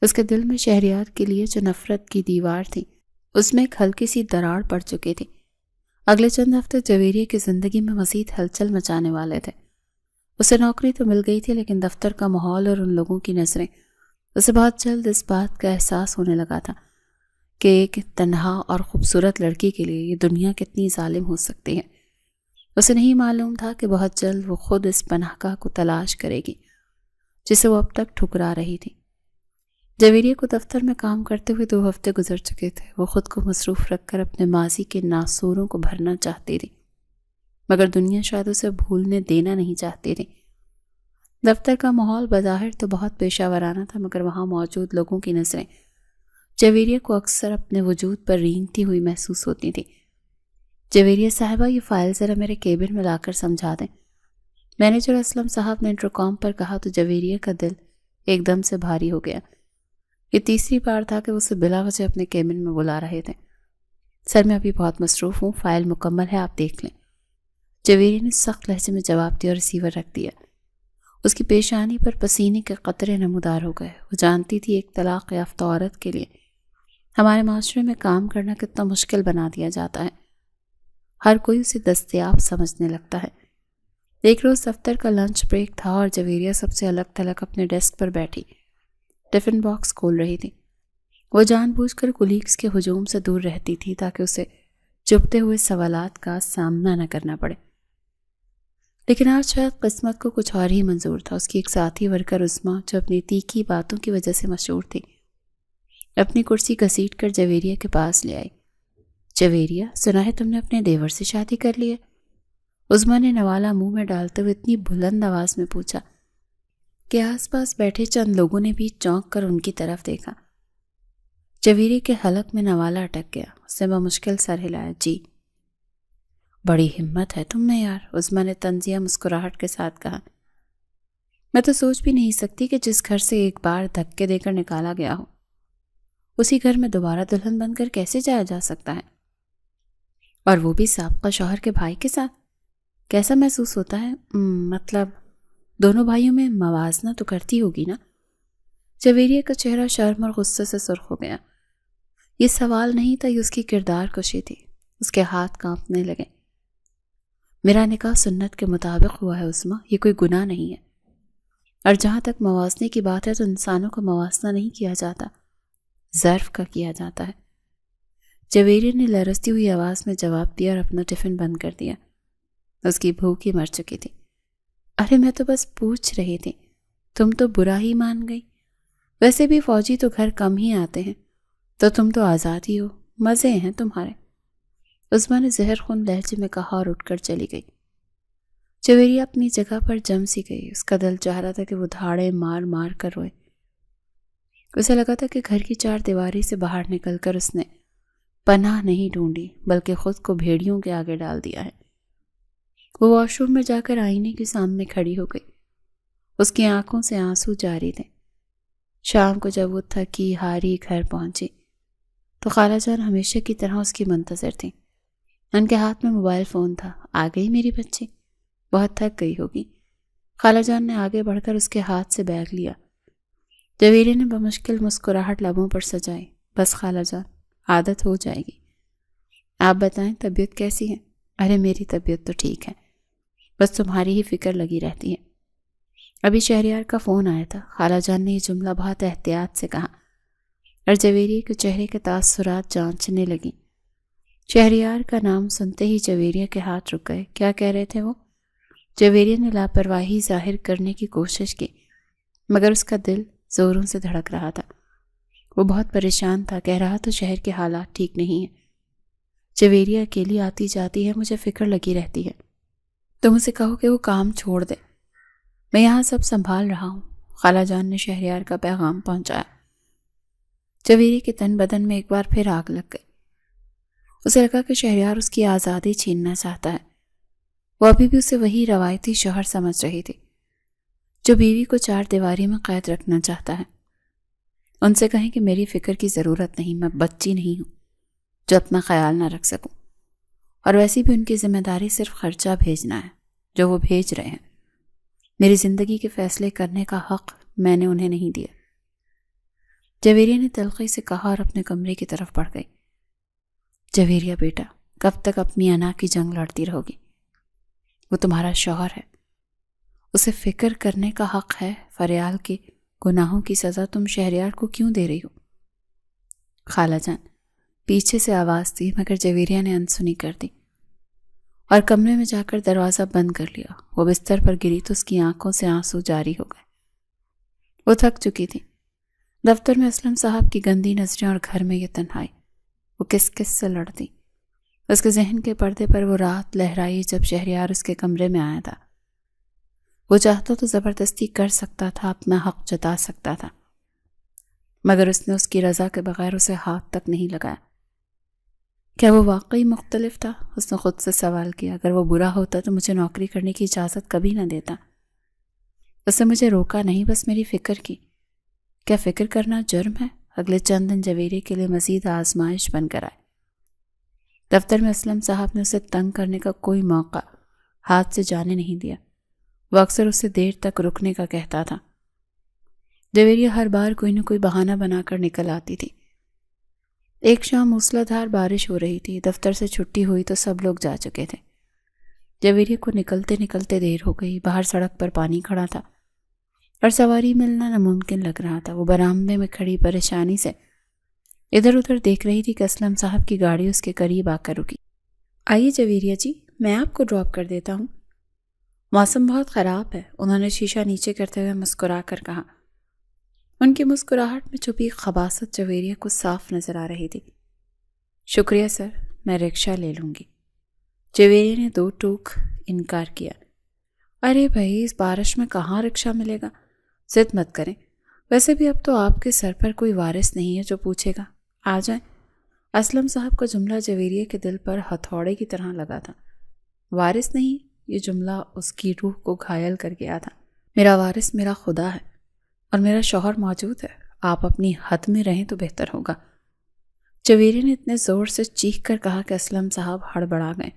اس کے دل میں شہریار کے لیے جو نفرت کی دیوار تھی، اس میں ایک ہلکی سی دراڑ پڑ چکی تھی۔ اگلے چند ہفتے جویریہ کی زندگی میں مزید ہلچل مچانے والے تھے۔ اسے نوکری تو مل گئی تھی، لیکن دفتر کا ماحول اور ان لوگوں کی نظریں، اسے بہت جلد اس بات کا احساس ہونے لگا تھا کہ ایک تنہا اور خوبصورت لڑکی کے لیے یہ دنیا کتنی ظالم ہو سکتی ہے۔ اسے نہیں معلوم تھا کہ بہت جلد وہ خود اس پناہ گاہ کو تلاش کرے گی جسے وہ اب تک ٹھکرا رہی تھی۔ جویریہ کو دفتر میں کام کرتے ہوئے 2 ہفتے گزر چکے تھے۔ وہ خود کو مصروف رکھ کر اپنے ماضی کے ناسوروں کو بھرنا چاہتی تھی، مگر دنیا شاید اسے بھولنے دینا نہیں چاہتی تھی۔ دفتر کا ماحول بظاہر تو بہت پیشہ ورانہ تھا، مگر وہاں موجود لوگوں کی نظریں جویریہ کو اکثر اپنے وجود پر رینگتی ہوئی محسوس ہوتی تھی۔ جویریہ صاحبہ، یہ فائل ذرا میرے کیبن میں لا کر سمجھا دیں، مینیجر اسلم صاحب نے انٹرکام پر کہا تو جویریہ کا دل ایک دم سے بھاری ہو گیا۔ یہ تیسری بار تھا کہ وہ اسے بلا وجہ اپنے کیبن میں بلا رہے تھے۔ سر میں ابھی بہت مصروف ہوں، فائل مکمل ہے، آپ دیکھ لیں، جویریہ نے سخت لہجے میں جواب دیا اور ریسیور رکھ دیا۔ اس کی پیشانی پر پسینے کے قطرے نمودار ہو گئے۔ وہ جانتی تھی ایک طلاق یافتہ عورت کے لیے ہمارے معاشرے میں کام کرنا کتنا مشکل بنا دیا جاتا ہے۔ ہر کوئی اسے دستیاب سمجھنے لگتا ہے۔ ایک روز دفتر کا لنچ بریک تھا اور جویریہ سب سے الگ تھلگ اپنے ڈیسک پر بیٹھی ٹفن باکس کھول رہی تھی۔ وہ جان بوجھ کر کولیگز کے ہجوم سے دور رہتی تھی تاکہ اسے چبھتے ہوئے سوالات کا سامنا نہ کرنا پڑے، لیکن آج شاید قسمت کو کچھ اور ہی منظور تھا۔ اس کی ایک ساتھی ورکر عظمیٰ، جو اپنی تیکھی باتوں کی وجہ سے مشہور تھی، اپنی کرسی گھسیٹ کر جویریہ کے پاس لے آئی۔ جویریہ، سنا ہے تم نے اپنے دیور سے شادی کر لی ہے؟ عظمیٰ نے نوالا منہ میں ڈالتے ہوئے اتنی بلند آواز میں پوچھا کہ آس پاس بیٹھے چند لوگوں نے بھی چونک کر ان کی طرف دیکھا۔ جویری کے حلق میں نوالا اٹک گیا. اس نے بمشکل سر ہلایا. جی. بڑی ہمت ہے تم میں یار، عظمیٰ نے طنزیہ مسکراہٹ کے ساتھ کہا. میں تو سوچ بھی نہیں سکتی کہ جس گھر سے ایک بار دھکے دے کر نکالا گیا ہو، اسی گھر میں دوبارہ دلہن بن کر کیسے جایا جا سکتا ہے، اور وہ بھی سابقہ شوہر کے بھائی کے ساتھ. کیسا محسوس ہوتا ہے؟ مطلب دونوں بھائیوں میں موازنہ تو کرتی ہوگی نا؟ جویریہ کا چہرہ شرم اور غصے سے سرخ ہو گیا. یہ سوال نہیں تھا، یہ اس کی کردار کشی تھی. اس کے ہاتھ کانپنے لگے. میرا نکاح سنت کے مطابق ہوا ہے عظمیٰ، یہ کوئی گناہ نہیں ہے. اور جہاں تک موازنے کی بات ہے تو انسانوں کا موازنہ نہیں کیا جاتا، ظرف کا کیا جاتا ہے. جویریہ نے لرزتی ہوئی آواز میں جواب دیا اور اپنا ٹفن بند کر دیا. اس کی بھوک ہی مر چکی تھی. ارے میں تو بس پوچھ رہی تھی، تم تو برا ہی مان گئی. ویسے بھی فوجی تو گھر کم ہی آتے ہیں، تو تم تو آزاد ہی ہو، مزے ہیں تمہارے. عظمیٰ نے زہر خون لہجے میں کہا اور اٹھ کر چلی گئی. جویریہ اپنی جگہ پر جم سی گئی. اس کا دل چاہ رہا تھا کہ وہ دھاڑے مار مار کر روئے. اسے لگا تھا کہ گھر کی چار دیواری سے باہر نکل کر اس نے پناہ نہیں ڈھونڈی بلکہ خود کو بھیڑیوں کے آگے ڈال دیا ہے. وہ واش روم میں جا کر آئینے کے سامنے کھڑی ہو گئی. اس کی آنکھوں سے آنسو جاری تھے. شام کو جب وہ تھکی ہاری گھر پہنچی تو خالہ جان ہمیشہ کی طرح اس کی منتظر تھیں. ان کے ہاتھ میں موبائل فون تھا. آ گئی میری بچی، بہت تھک گئی ہوگی. خالہ جان نے آگے بڑھ کر اس کے ہاتھ سے بیگ لیا. جویریہ نے بمشکل مسکراہٹ لبوں پر سجائی. بس خالہ جان، عادت ہو جائے گی. آپ بتائیں طبیعت کیسی ہے؟ ارے میری طبیعت تو ٹھیک ہے، بس تمہاری ہی فکر لگی رہتی ہے. ابھی شہریار کا فون آیا تھا. خالہ جان نے یہ جملہ بہت احتیاط سے کہا اور جویریہ کے چہرے کے تاثرات جانچنے لگی. شہریار کا نام سنتے ہی جویریہ کے ہاتھ رک گئے. کیا کہہ رہے تھے وہ؟ جویریہ نے لاپرواہی ظاہر کرنے کی کوشش کی مگر اس کا دل زوروں سے دھڑک رہا تھا. وہ بہت پریشان تھا. کہہ رہا تو شہر کے حالات ٹھیک نہیں ہیں. جویریہ اکیلی آتی جاتی ہے، مجھے فکر لگی رہتی ہے. تم اسے کہو کہ وہ کام چھوڑ دے، میں یہاں سب سنبھال رہا ہوں. خالہ جان نے شہریار کا پیغام پہنچایا. جویریہ کے تن بدن میں ایک بار پھر آگ لگ گئی. اسے لگا کہ شہریار اس کی آزادی چھیننا چاہتا ہے. وہ ابھی بھی اسے وہی روایتی شوہر سمجھ رہی تھی جو بیوی کو چار دیواری میں قید رکھنا چاہتا ہے. ان سے کہیں کہ میری فکر کی ضرورت نہیں، میں بچی نہیں ہوں جو اپنا خیال نہ رکھ سکوں، اور ویسی بھی ان کی ذمہ داری صرف خرچہ بھیجنا ہے جو وہ بھیج رہے ہیں. میری زندگی کے فیصلے کرنے کا حق میں نے انہیں نہیں دیا. جویریہ نے تلخی سے کہا اور اپنے کمرے کی طرف بڑھ گئی. جویریہ بیٹا، کب تک اپنی انا کی جنگ لڑتی رہو گی؟ وہ تمہارا شوہر ہے، اسے فکر کرنے کا حق ہے. فریال کے گناہوں کی سزا تم شہریار کو کیوں دے رہی ہو؟ خالہ جان، پیچھے سے آواز دی مگر جویریہ نے انسنی کر دی اور کمرے میں جا کر دروازہ بند کر لیا. وہ بستر پر گری تو اس کی آنکھوں سے آنسو جاری ہو گئے. وہ تھک چکی تھی. دفتر میں اسلم صاحب کی گندی نظریں اور گھر میں یہ تنہائی. وہ کس کس سے لڑتی. اس کے ذہن کے پردے پر وہ رات لہرائی جب شہریار اس کے کمرے میں آیا تھا. وہ چاہتا تو زبردستی کر سکتا تھا، اپنا حق جتا سکتا تھا، مگر اس نے اس کی رضا کے بغیر اسے ہاتھ تک نہیں لگایا. کیا وہ واقعی مختلف تھا؟ اس نے خود سے سوال کیا. اگر وہ برا ہوتا تو مجھے نوکری کرنے کی اجازت کبھی نہ دیتا. اس نے مجھے روکا نہیں، بس میری فکر کی. کیا فکر کرنا جرم ہے؟ اگلے چند دن جویریہ کے لیے مزید آزمائش بن کر آئے. دفتر میں اسلم صاحب نے اسے تنگ کرنے کا کوئی موقع ہاتھ سے جانے نہیں دیا. وہ اکثر اسے دیر تک رکنے کا کہتا تھا. جویریہ ہر بار کوئی نہ کوئی بہانہ بنا کر نکل آتی تھی. ایک شام موسلا دھار بارش ہو رہی تھی. دفتر سے چھٹی ہوئی تو سب لوگ جا چکے تھے. جویریہ کو نکلتے نکلتے دیر ہو گئی. باہر سڑک پر پانی کھڑا تھا اور سواری ملنا ناممکن لگ رہا تھا. وہ برآمدے میں کھڑی پریشانی سے ادھر ادھر دیکھ رہی تھی کہ اسلم صاحب کی گاڑی اس کے قریب آ کر رکی. آئیے جویریہ جی، میں آپ کو ڈراپ کر دیتا ہوں. موسم بہت خراب ہے، انہوں نے شیشہ نیچے کرتے ہوئے مسکرا کر کہا. ان کی مسکراہٹ میں چھپی خباثت جویریہ کو صاف نظر آ رہی تھی. شکریہ سر، میں رکشہ لے لوں گی. جویریہ نے دو ٹوک انکار کیا. ارے بھائی، اس بارش میں کہاں رکشہ ملے گا؟ ضد مت کریں. ویسے بھی اب تو آپ کے سر پر کوئی وارث نہیں ہے جو پوچھے گا. آ جائیں۔ اسلم صاحب کا جملہ جویریہ کے دل پر ہتھوڑے کی طرح لگا تھا۔ وارث نہیں، یہ جملہ اس کی روح کو گھائل کر گیا تھا۔ میرا وارث میرا خدا ہے اور میرا شوہر موجود ہے، آپ اپنی حد میں رہیں تو بہتر ہوگا۔ جویریہ نے اتنے زور سے چیخ کر کہا کہ اسلم صاحب ہڑبڑا گئے۔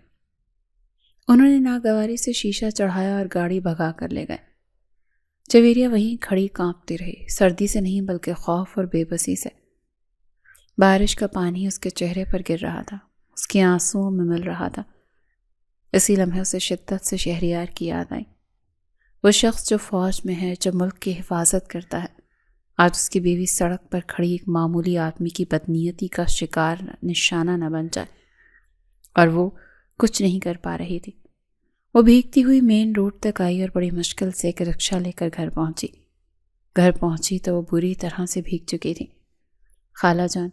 انہوں نے ناگواری سے شیشہ چڑھایا اور گاڑی بھگا کر لے گئے۔ جویریہ وہیں کھڑی کانپتی رہی، سردی سے نہیں بلکہ خوف اور بے بسی سے۔ بارش کا پانی اس کے چہرے پر گر رہا تھا، اس کے آنسوؤں میں مل رہا تھا۔ اسی لمحے اسے شدت سے شہریار کی یاد آئی، وہ شخص جو فوج میں ہے، جو ملک کی حفاظت کرتا ہے۔ آج اس کی بیوی سڑک پر کھڑی ایک معمولی آدمی کی بدنیتی کا شکار نشانہ نہ بن جائے، اور وہ کچھ نہیں کر پا رہی تھی۔ وہ بھیگتی ہوئی مین روڈ تک آئی اور بڑی مشکل سے ایک رکشہ لے کر گھر پہنچی تو وہ بری طرح سے بھیگ چکی تھی۔ خالہ جان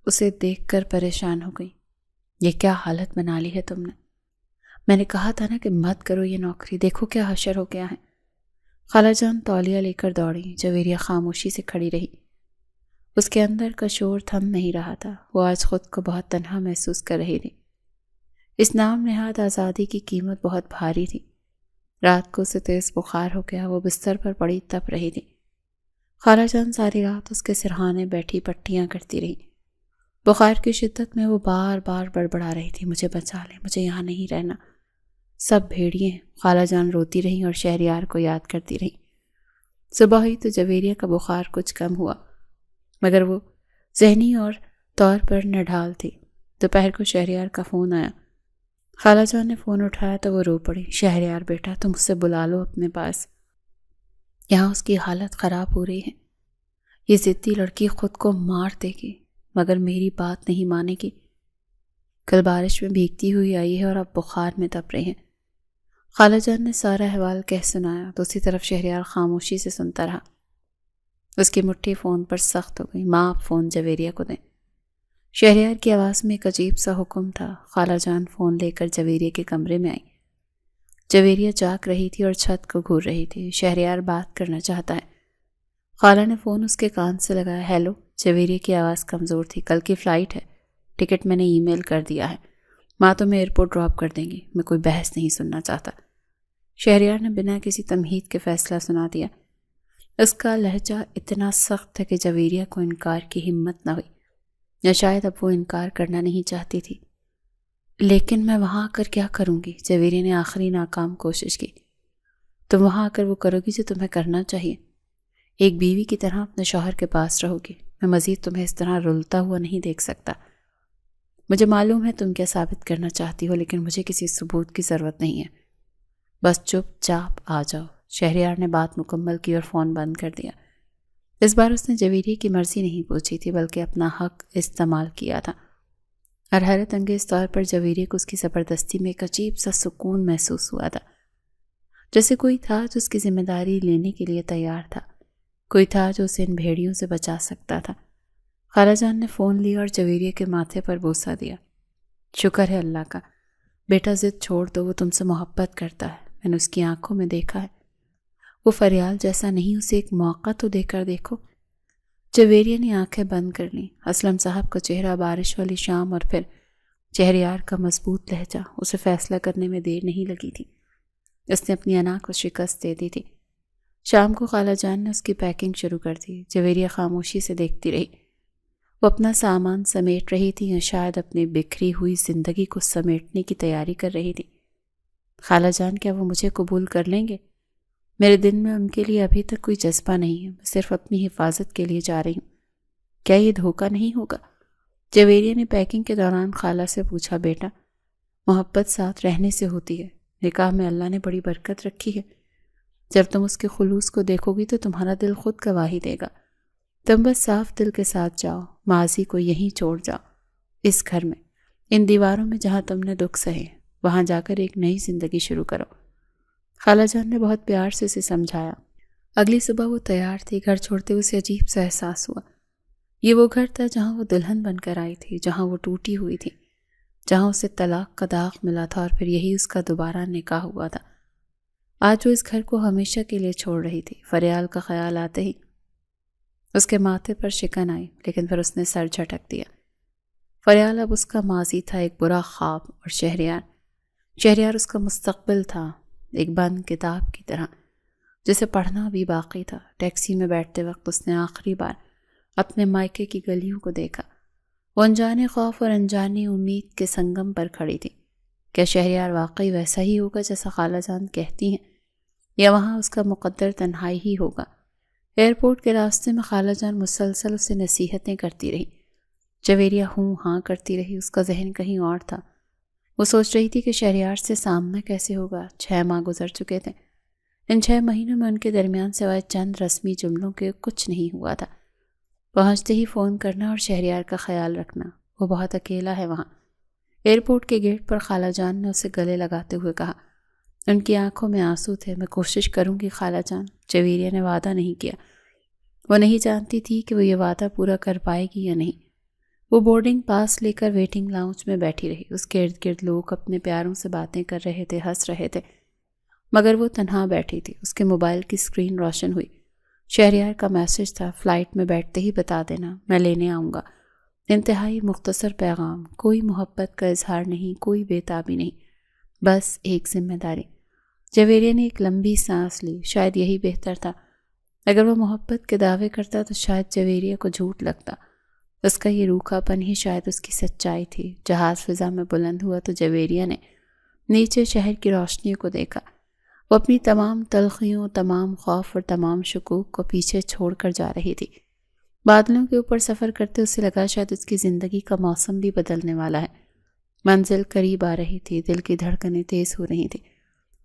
اسے دیکھ کر پریشان ہو گئی۔ یہ کیا حالت بنا لی ہے تم نے؟ میں نے کہا تھا نا کہ مت کرو یہ نوکری، دیکھو کیا حشر ہو گیا ہے۔ خالہ جان تولیہ لے کر دوڑی۔ جویریہ خاموشی سے کھڑی رہی۔ اس کے اندر کا شور تھم نہیں رہا تھا، وہ آج خود کو بہت تنہا محسوس کر رہی تھی۔ اس نام نہاد آزادی کی قیمت بہت بھاری تھی۔ رات کو اسے تیز بخار ہو گیا، وہ بستر پر پڑی تپ رہی تھی۔ خالہ جان ساری رات اس کے سرہانے بیٹھی پٹیاں کرتی رہی۔ بخار کی شدت میں وہ بار بار بڑبڑا رہی تھی، مجھے بچا لیں، مجھے یہاں نہیں رہنا، سب بھیڑیے ہیں۔ خالہ جان روتی رہی اور شہریار کو یاد کرتی رہی۔ صبح ہوئی تو جویریہ کا بخار کچھ کم ہوا، مگر وہ ذہنی اور طور پر نڈھال تھی۔ دوپہر کو شہریار کا فون آیا۔ خالہ جان نے فون اٹھایا تو وہ رو پڑی۔ شہریار بیٹا، تم اسے بلا لو اپنے پاس، یہاں اس کی حالت خراب ہو رہی ہے۔ یہ ضدی لڑکی خود کو مار دے گی، مگر میری بات نہیں مانے گی۔ کل بارش میں بھیگتی ہوئی آئی ہے اور اب بخار میں تپ رہی ہے۔ خالہ جان نے سارا احوال کہہ سنایا۔ دوسری طرف شہریار خاموشی سے سنتا رہا۔ اس کی مٹھی فون پر سخت ہو گئی۔ ماں آپ فون جویریہ کو دیں۔ شہریار کی آواز میں ایک عجیب سا حکم تھا۔ خالہ جان فون لے کر جویریہ کے کمرے میں آئی۔ جویریہ جاگ رہی تھی اور چھت کو گھور رہی تھی۔ شہریار بات کرنا چاہتا ہے۔ خالہ نے فون اس کے کان سے لگایا۔ ہیلو۔ جویریہ کی آواز کمزور تھی۔ کل کی فلائٹ ہے، ٹکٹ میں نے ای میل کر دیا ہے، ماں تمہیں ایئرپورٹ ڈراپ کر دیں گی، میں کوئی بحث نہیں سننا چاہتا۔ شہریار نے بنا کسی تمہید کے فیصلہ سنا دیا۔ اس کا لہجہ اتنا سخت تھا کہ جویریہ کو انکار کی ہمت نہ ہوئی، یا شاید اب وہ انکار کرنا نہیں چاہتی تھی۔ لیکن میں وہاں آ کر کیا کروں گی؟ جویریہ نے آخری ناکام کوشش کی۔ تم وہاں آ کر وہ کرو گی جو تمہیں کرنا چاہیے، ایک بیوی کی طرح اپنے شوہر کے پاس رہو گی۔ میں مزید تمہیں اس طرح رلتا ہوا نہیں دیکھ سکتا۔ مجھے معلوم ہے تم کیا ثابت کرنا چاہتی ہو، لیکن مجھے کسی ثبوت کی ضرورت نہیں ہے، بس چپ چاپ آ جاؤ۔ شہریار نے بات مکمل کی اور فون بند کر دیا۔ اس بار اس نے جویریہ کی مرضی نہیں پوچھی تھی، بلکہ اپنا حق استعمال کیا تھا، اور حیرت انگیز طور پر جویریہ کو اس کی زبردستی میں ایک عجیب سا سکون محسوس ہوا تھا، جیسے کوئی تھا جو اس کی ذمہ داری لینے کے لیے تیار تھا، کوئی تھا جو اسے ان بھیڑیوں سے بچا سکتا تھا۔ خالہ جان نے فون لیا اور جویریہ کے ماتھے پر بوسہ دیا۔ شکر ہے اللہ کا، بیٹا ضد چھوڑ دو، وہ تم سے محبت کرتا ہے، میں نے اس کی آنکھوں میں دیکھا ہے، وہ فریال جیسا نہیں، اسے ایک موقع تو دے کر دیکھو۔ جویریہ نے آنکھیں بند کر لیں۔ اسلم صاحب کا چہرہ، بارش والی شام، اور پھر شہریار کا مضبوط لہجہ، اسے فیصلہ کرنے میں دیر نہیں لگی تھی۔ اس نے اپنی انا کو شکست دے دی تھی۔ شام کو خالہ جان نے اس کی پیکنگ شروع کر دی۔ جویریہ خاموشی سے دیکھتی رہی۔ وہ اپنا سامان سمیٹ رہی تھی، یا شاید اپنی بکھری ہوئی زندگی کو سمیٹنے کی تیاری کر رہی تھی۔ خالہ جان، کیا وہ مجھے قبول کر لیں گے؟ میرے دل میں ان کے لیے ابھی تک کوئی جذبہ نہیں ہے، میں صرف اپنی حفاظت کے لیے جا رہی ہوں، کیا یہ دھوکہ نہیں ہوگا؟ جویریہ نے پیکنگ کے دوران خالہ سے پوچھا۔ بیٹا، محبت ساتھ رہنے سے ہوتی ہے، نکاح میں اللہ نے بڑی برکت رکھی ہے، جب تم اس کے خلوص کو دیکھو گی تو تمہارا دل خود گواہی دے گا۔ تم بس صاف دل کے ساتھ جاؤ، ماضی کو یہیں چھوڑ جاؤ، اس گھر میں، ان دیواروں میں جہاں تم نے دکھ سہے، وہاں جا کر ایک نئی زندگی شروع کرو۔ خالہ جان نے بہت پیار سے اسے سمجھایا۔ اگلی صبح وہ تیار تھی۔ گھر چھوڑتے اسے عجیب سا احساس ہوا۔ یہ وہ گھر تھا جہاں وہ دلہن بن کر آئی تھی، جہاں وہ ٹوٹی ہوئی تھی، جہاں اسے طلاق کا داغ ملا تھا، اور پھر یہی اس کا دوبارہ نکاح ہوا تھا۔ آج وہ اس گھر کو ہمیشہ کے لیے چھوڑ رہی تھی۔ فریال کا خیال آتے ہی اس کے ماتھے پر شکن آئی، لیکن پھر اس نے سر جھٹک دیا۔ فریال اب اس کا ماضی تھا، ایک برا خواب، اور شہریار اس کا مستقبل تھا، ایک بند کتاب کی طرح جسے پڑھنا بھی باقی تھا۔ ٹیکسی میں بیٹھتے وقت اس نے آخری بار اپنے مائکے کی گلیوں کو دیکھا۔ وہ انجانے خوف اور انجانی امید کے سنگم پر کھڑی تھی۔ کیا شہریار واقعی ویسا ہی ہوگا جیسا خالہ جان کہتی ہیں، یا وہاں اس کا مقدر تنہائی ہی ہوگا؟ ایئرپورٹ کے راستے میں خالہ جان مسلسل اسے نصیحتیں کرتی رہی۔ جویریہ ہوں ہاں کرتی رہی، اس کا ذہن کہیں اور تھا۔ وہ سوچ رہی تھی کہ شہریار سے سامنا کیسے ہوگا۔ 6 ماہ گزر چکے تھے۔ ان 6 مہینوں میں ان کے درمیان سوائے چند رسمی جملوں کے کچھ نہیں ہوا تھا۔ پہنچتے ہی فون کرنا اور شہریار کا خیال رکھنا۔ وہ بہت اکیلا ہے وہاں۔ ایئرپورٹ کے گیٹ پر خالہ جان نے اسے گلے لگاتے ہوئے کہا۔ ان کی آنکھوں میں آنسو تھے۔ میں کوشش کروں گی خالہ جان، جویریہ نے وعدہ نہیں کیا۔ وہ نہیں جانتی تھی کہ وہ یہ وعدہ پورا کر پائے گی یا نہیں۔ وہ بورڈنگ پاس لے کر ویٹنگ لاؤنج میں بیٹھی رہی۔ اس کے ارد گرد لوگ اپنے پیاروں سے باتیں کر رہے تھے، ہنس رہے تھے، مگر وہ تنہا بیٹھی تھی۔ اس کے موبائل کی اسکرین روشن ہوئی۔ شہریار کا میسج تھا، فلائٹ میں بیٹھتے ہی بتا دینا، میں لینے آؤں گا۔ انتہائی مختصر پیغام، کوئی محبت کا اظہار نہیں، کوئی بے تابی نہیں، بس ایک ذمہ داری۔ جویریہ نے ایک لمبی سانس لی۔ شاید یہی بہتر تھا۔ اگر وہ محبت کے دعوے کرتا تو شاید جویریہ کو جھوٹ لگتا۔ اس کا یہ روکھا پن ہی شاید اس کی سچائی تھی۔ جہاز فضا میں بلند ہوا تو جویریہ نے نیچے شہر کی روشنیوں کو دیکھا۔ وہ اپنی تمام تلخیوں، تمام خوف اور تمام شکوک کو پیچھے چھوڑ کر جا رہی تھی۔ بادلوں کے اوپر سفر کرتے اسے لگا شاید اس کی زندگی کا موسم بھی بدلنے والا ہے۔ منزل قریب آ رہی تھی، دل کی دھڑکنیں تیز ہو رہی تھیں۔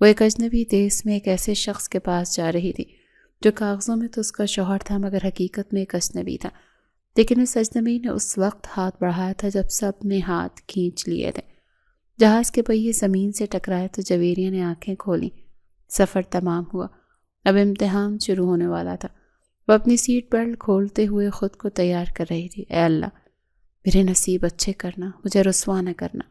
وہ ایک اجنبی دیس میں ایک ایسے شخص کے پاس جا رہی تھی جو کاغذوں میں تو اس کا شوہر تھا مگر حقیقت میں ایک اجنبی تھا۔ لیکن اس اجنبی نے اس وقت ہاتھ بڑھایا تھا جب سب نے ہاتھ کھینچ لیے تھے۔ جہاز کے پہیے زمین سے ٹکرائے تو جویریہ نے آنکھیں کھولیں۔ سفر تمام ہوا۔ اب امتحان شروع ہونے والا تھا۔ وہ اپنی سیٹ بیلٹ کھولتے ہوئے خود کو تیار کر رہی تھی۔ اے اللہ، میرے نصیب اچھے کرنا، مجھے رسوا نہ کرنا۔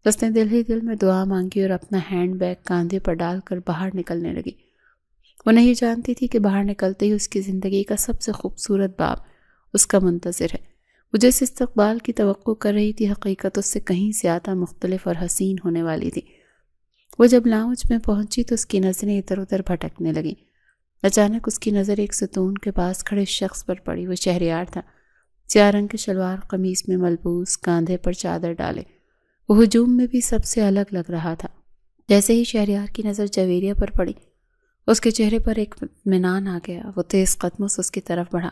اس نے دل ہی دل میں دعا مانگی اور اپنا ہینڈ بیگ کاندھے پر ڈال کر باہر نکلنے لگی۔ وہ نہیں جانتی تھی کہ باہر نکلتے ہی اس کی زندگی کا سب سے خوبصورت باب اس کا منتظر ہے۔ وہ جس استقبال کی توقع کر رہی تھی، حقیقت اس سے کہیں زیادہ مختلف اور حسین ہونے والی تھی۔ وہ جب لاؤنج میں پہنچی تو اس کی نظریں ادھر ادھر بھٹکنے لگیں۔ اچانک اس کی نظر ایک ستون کے پاس کھڑے شخص پر پڑی۔ وہ شہریار تھا، سیاہ رنگ کے شلوار قمیص میں ملبوس، کاندھے پر چادر ڈالے۔ وہ ہجوم میں بھی سب سے الگ لگ رہا تھا۔ جیسے ہی شہریار کی نظر جویریہ پر پڑی، اس کے چہرے پر ایک اطمینان آ گیا۔ وہ تیز قدموں سے اس کی طرف بڑھا۔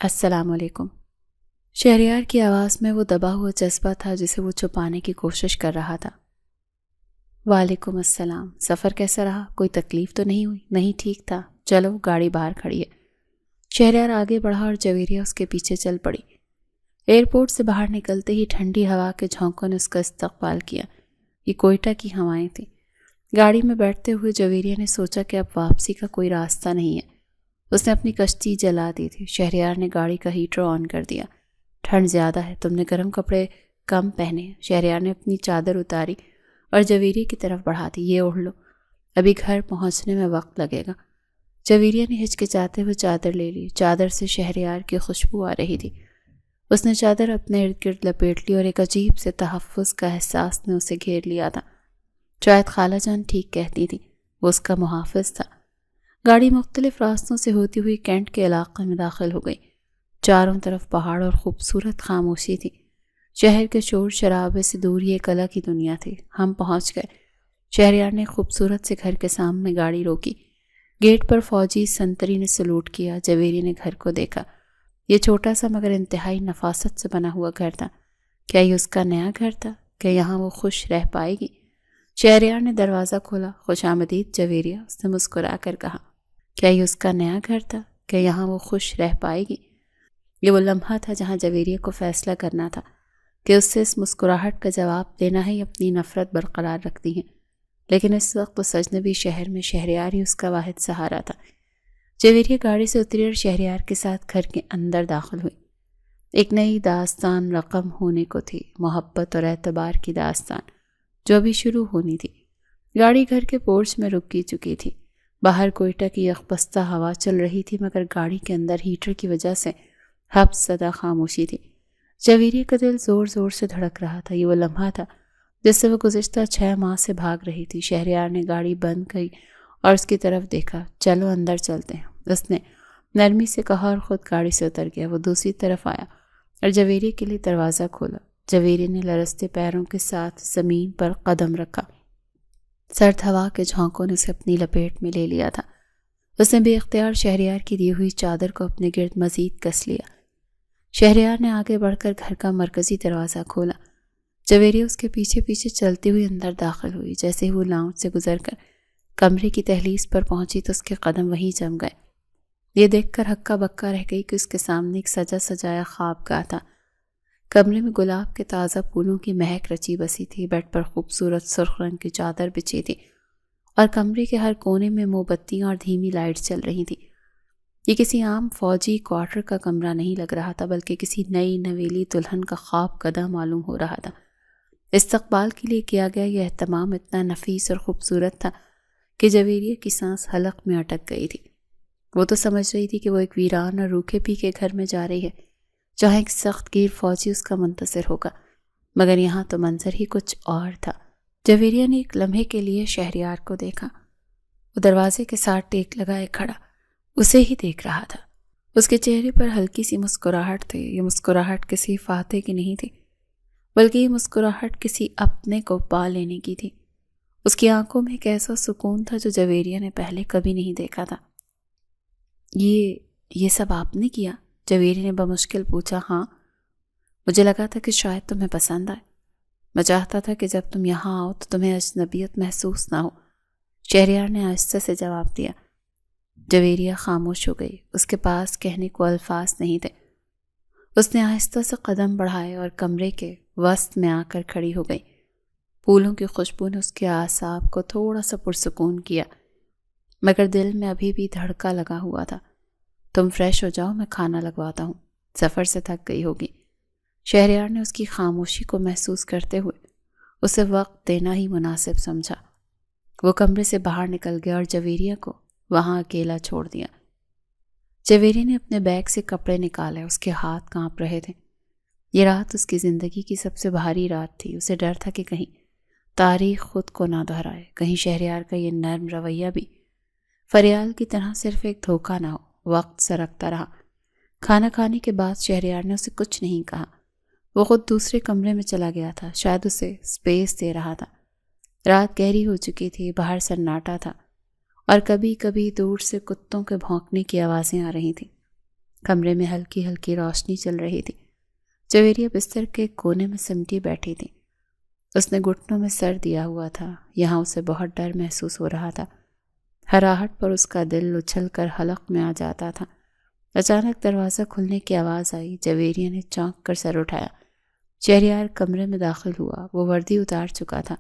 السلام علیکم۔ شہریار کی آواز میں وہ دبا ہوا جذبہ تھا جسے وہ چھپانے کی کوشش کر رہا تھا۔ وعلیکم السلام۔ سفر کیسا رہا؟ کوئی تکلیف تو نہیں ہوئی؟ نہیں، ٹھیک تھا۔ چلو، گاڑی باہر کھڑی ہے۔ شہریار آگے بڑھا اور جویریہ اس کے پیچھے چل پڑی۔ ایئرپورٹ سے باہر نکلتے ہی ٹھنڈی ہوا کے جھونکوں نے اس کا استقبال کیا۔ یہ کوئٹہ کی ہوائیں تھیں۔ گاڑی میں بیٹھتے ہوئے جویریہ نے سوچا کہ اب واپسی کا کوئی راستہ نہیں ہے۔ اس نے اپنی کشتی جلا دی تھی۔ شہریار نے گاڑی کا ہیٹر آن کر دیا۔ ٹھنڈ زیادہ ہے، تم نے گرم کپڑے کم پہنے۔ شہریار نے اپنی چادر اتاری اور جویریہ کی طرف بڑھا دی۔ یہ اوڑھ لو، ابھی گھر پہنچنے میں وقت لگے گا۔ جویریہ نے ہچکچاتے ہوئے چادر لے لی۔ چادر سے شہریار کی خوشبو آ رہی تھی۔ اس نے چادر اپنے ارد گرد لپیٹ لی اور ایک عجیب سے تحفظ کا احساس نے اسے گھیر لیا تھا۔ شاید خالہ جان ٹھیک کہتی تھی، وہ اس کا محافظ تھا۔ گاڑی مختلف راستوں سے ہوتی ہوئی کینٹ کے علاقے میں داخل ہو گئی۔ چاروں طرف پہاڑ اور خوبصورت خاموشی تھی۔ شہر کے شور شرابے سے دور یہ ایک الگ ہی دنیا تھی۔ ہم پہنچ گئے۔ شہریار نے خوبصورت سے گھر کے سامنے گاڑی روکی۔ گیٹ پر فوجی سنتری نے سلوٹ کیا۔ جویریہ نے گھر کو دیکھا۔ یہ چھوٹا سا مگر انتہائی نفاست سے بنا ہوا گھر تھا۔ کیا یہ اس کا نیا گھر تھا؟ کہ یہاں وہ خوش رہ پائے گی؟ شہریار نے دروازہ کھولا۔ خوش آمدید جویریہ، اس نے مسکرا کر کہا۔ کیا یہ اس کا نیا گھر تھا؟ کہ یہاں وہ خوش رہ پائے گی؟ یہ وہ لمحہ تھا جہاں جویریہ کو فیصلہ کرنا تھا کہ اس سے اس مسکراہٹ کا جواب دینا ہے یا اپنی نفرت برقرار رکھتی ہیں۔ لیکن اس وقت اس اجنبی شہر میں شہریار ہی اس کا واحد سہارا تھا۔ جویریہ گاڑی سے اتری اور شہریار کے ساتھ گھر کے اندر داخل ہوئی۔ ایک نئی داستان رقم ہونے کو تھی، محبت اور اعتبار کی داستان جو ابھی شروع ہونی تھی۔ گاڑی گھر کے پورچ میں رک چکی تھی۔ باہر کوئٹہ کی یخبستہ ہوا چل رہی تھی مگر گاڑی کے اندر ہیٹر کی وجہ سے حبس زدہ خاموشی تھی۔ جویریہ کا دل زور زور سے دھڑک رہا تھا۔ یہ وہ لمحہ تھا جس سے وہ گزشتہ 6 ماہ سے بھاگ رہی تھی۔ شہریار نے گاڑی بند کی اور اس کی طرف دیکھا۔ چلو اندر چلتے ہیں، اس نے نرمی سے کہا اور خود گاڑی سے اتر گیا۔ وہ دوسری طرف آیا اور جویریہ کے لیے دروازہ کھولا۔ جویریہ نے لرزتے پیروں کے ساتھ زمین پر قدم رکھا۔ سرد ہوا کے جھونکوں نے اسے اپنی لپیٹ میں لے لیا تھا۔ اس نے بے اختیار شہریار کی دی ہوئی چادر کو اپنے گرد مزید کس لیا۔ شہریار نے آگے بڑھ کر گھر کا مرکزی دروازہ کھولا۔ جویریہ اس کے پیچھے پیچھے چلتی ہوئی اندر داخل ہوئی۔ جیسے ہی وہ لاؤنج سے گزر کر کمرے کی دہلیز پر پہنچی تو اس کے قدم وہیں جم گئے۔ یہ دیکھ کر ہکا بکا رہ گئی کہ اس کے سامنے ایک سجا سجایا خواب گاہ تھا۔ کمرے میں گلاب کے تازہ پھولوں کی مہک رچی بسی تھی۔ بیڈ پر خوبصورت سرخ رنگ کی چادر بچھی تھی اور کمرے کے ہر کونے میں موم بتیاں اور دھیمی لائٹ چل رہی تھی۔ یہ کسی عام فوجی کوارٹر کا کمرہ نہیں لگ رہا تھا، بلکہ کسی نئی نویلی دلہن کا خواب گدہ معلوم ہو رہا تھا۔ استقبال کے لیے کیا گیا یہ اہتمام اتنا نفیس اور خوبصورت تھا کہ جویریہ کی سانس حلق میں اٹک گئی تھی۔ وہ تو سمجھ رہی تھی کہ وہ ایک ویران اور روکھے پیکے گھر میں جا رہی ہے جہاں ایک سخت گیر فوجی اس کا منتظر ہوگا، مگر یہاں تو منظر ہی کچھ اور تھا۔ جویریہ نے ایک لمحے کے لیے شہریار کو دیکھا۔ وہ دروازے کے ساتھ ٹیک لگائے کھڑا اسے ہی دیکھ رہا تھا۔ اس کے چہرے پر ہلکی سی مسکراہٹ تھی۔ یہ مسکراہٹ کسی فاتح کی نہیں تھی، بلکہ یہ مسکراہٹ کسی اپنے کو پا لینے کی تھی۔ اس کی آنکھوں میں ایک ایسا سکون تھا جو جویریہ نے پہلے کبھی نہیں دیکھا تھا۔ یہ سب آپ نے کیا؟ جویریہ نے بمشکل پوچھا۔ ہاں، مجھے لگا تھا کہ شاید تمہیں پسند آئے۔ میں چاہتا تھا کہ جب تم یہاں آؤ تو تمہیں اجنبیت محسوس نہ ہو، شہریار نے آہستہ سے جواب دیا۔ جویریہ خاموش ہو گئی۔ اس کے پاس کہنے کو الفاظ نہیں تھے۔ اس نے آہستہ سے قدم بڑھائے اور کمرے کے وسط میں آ کر کھڑی ہو گئی۔ پھولوں کی خوشبو نے اس کے اعصاب کو تھوڑا سا پرسکون کیا، مگر دل میں ابھی بھی دھڑکا لگا ہوا تھا۔ تم فریش ہو جاؤ، میں کھانا لگواتا ہوں، سفر سے تھک گئی ہوگی۔ شہریار نے اس کی خاموشی کو محسوس کرتے ہوئے اسے وقت دینا ہی مناسب سمجھا۔ وہ کمرے سے باہر نکل گیا اور جویریہ کو وہاں اکیلا چھوڑ دیا۔ جویریہ نے اپنے بیگ سے کپڑے نکالے، اس کے ہاتھ کانپ رہے تھے۔ یہ رات اس کی زندگی کی سب سے بھاری رات تھی۔ اسے ڈر تھا کہ کہیں تاریخ خود کو نہ دہرائے، کہیں شہریار کا یہ نرم رویہ بھی فریال کی طرح صرف ایک دھوکہ نہ ہو۔ وقت سرکتا رہا۔ کھانا کھانے کے بعد شہریار نے اسے کچھ نہیں کہا۔ وہ خود دوسرے کمرے میں چلا گیا تھا، شاید اسے سپیس دے رہا تھا۔ رات گہری ہو چکی تھی، باہر سناٹا تھا اور کبھی کبھی دور سے کتوں کے بھونکنے کی آوازیں آ رہی تھیں۔ کمرے میں ہلکی ہلکی روشنی چل رہی تھی۔ جویریہ بستر کے کونے میں سمٹی بیٹھی تھی۔ اس نے گھٹنوں میں سر دیا ہوا تھا۔ یہاں اسے بہت ڈر محسوس ہو رہا تھا۔ ہر آہٹ پر اس کا دل اچھل کر حلق میں آ جاتا تھا۔ اچانک دروازہ کھلنے کی آواز آئی۔ جویریہ نے چونک کر سر اٹھایا۔ شہریار کمرے میں داخل ہوا۔ وہ وردی اتار چکا تھا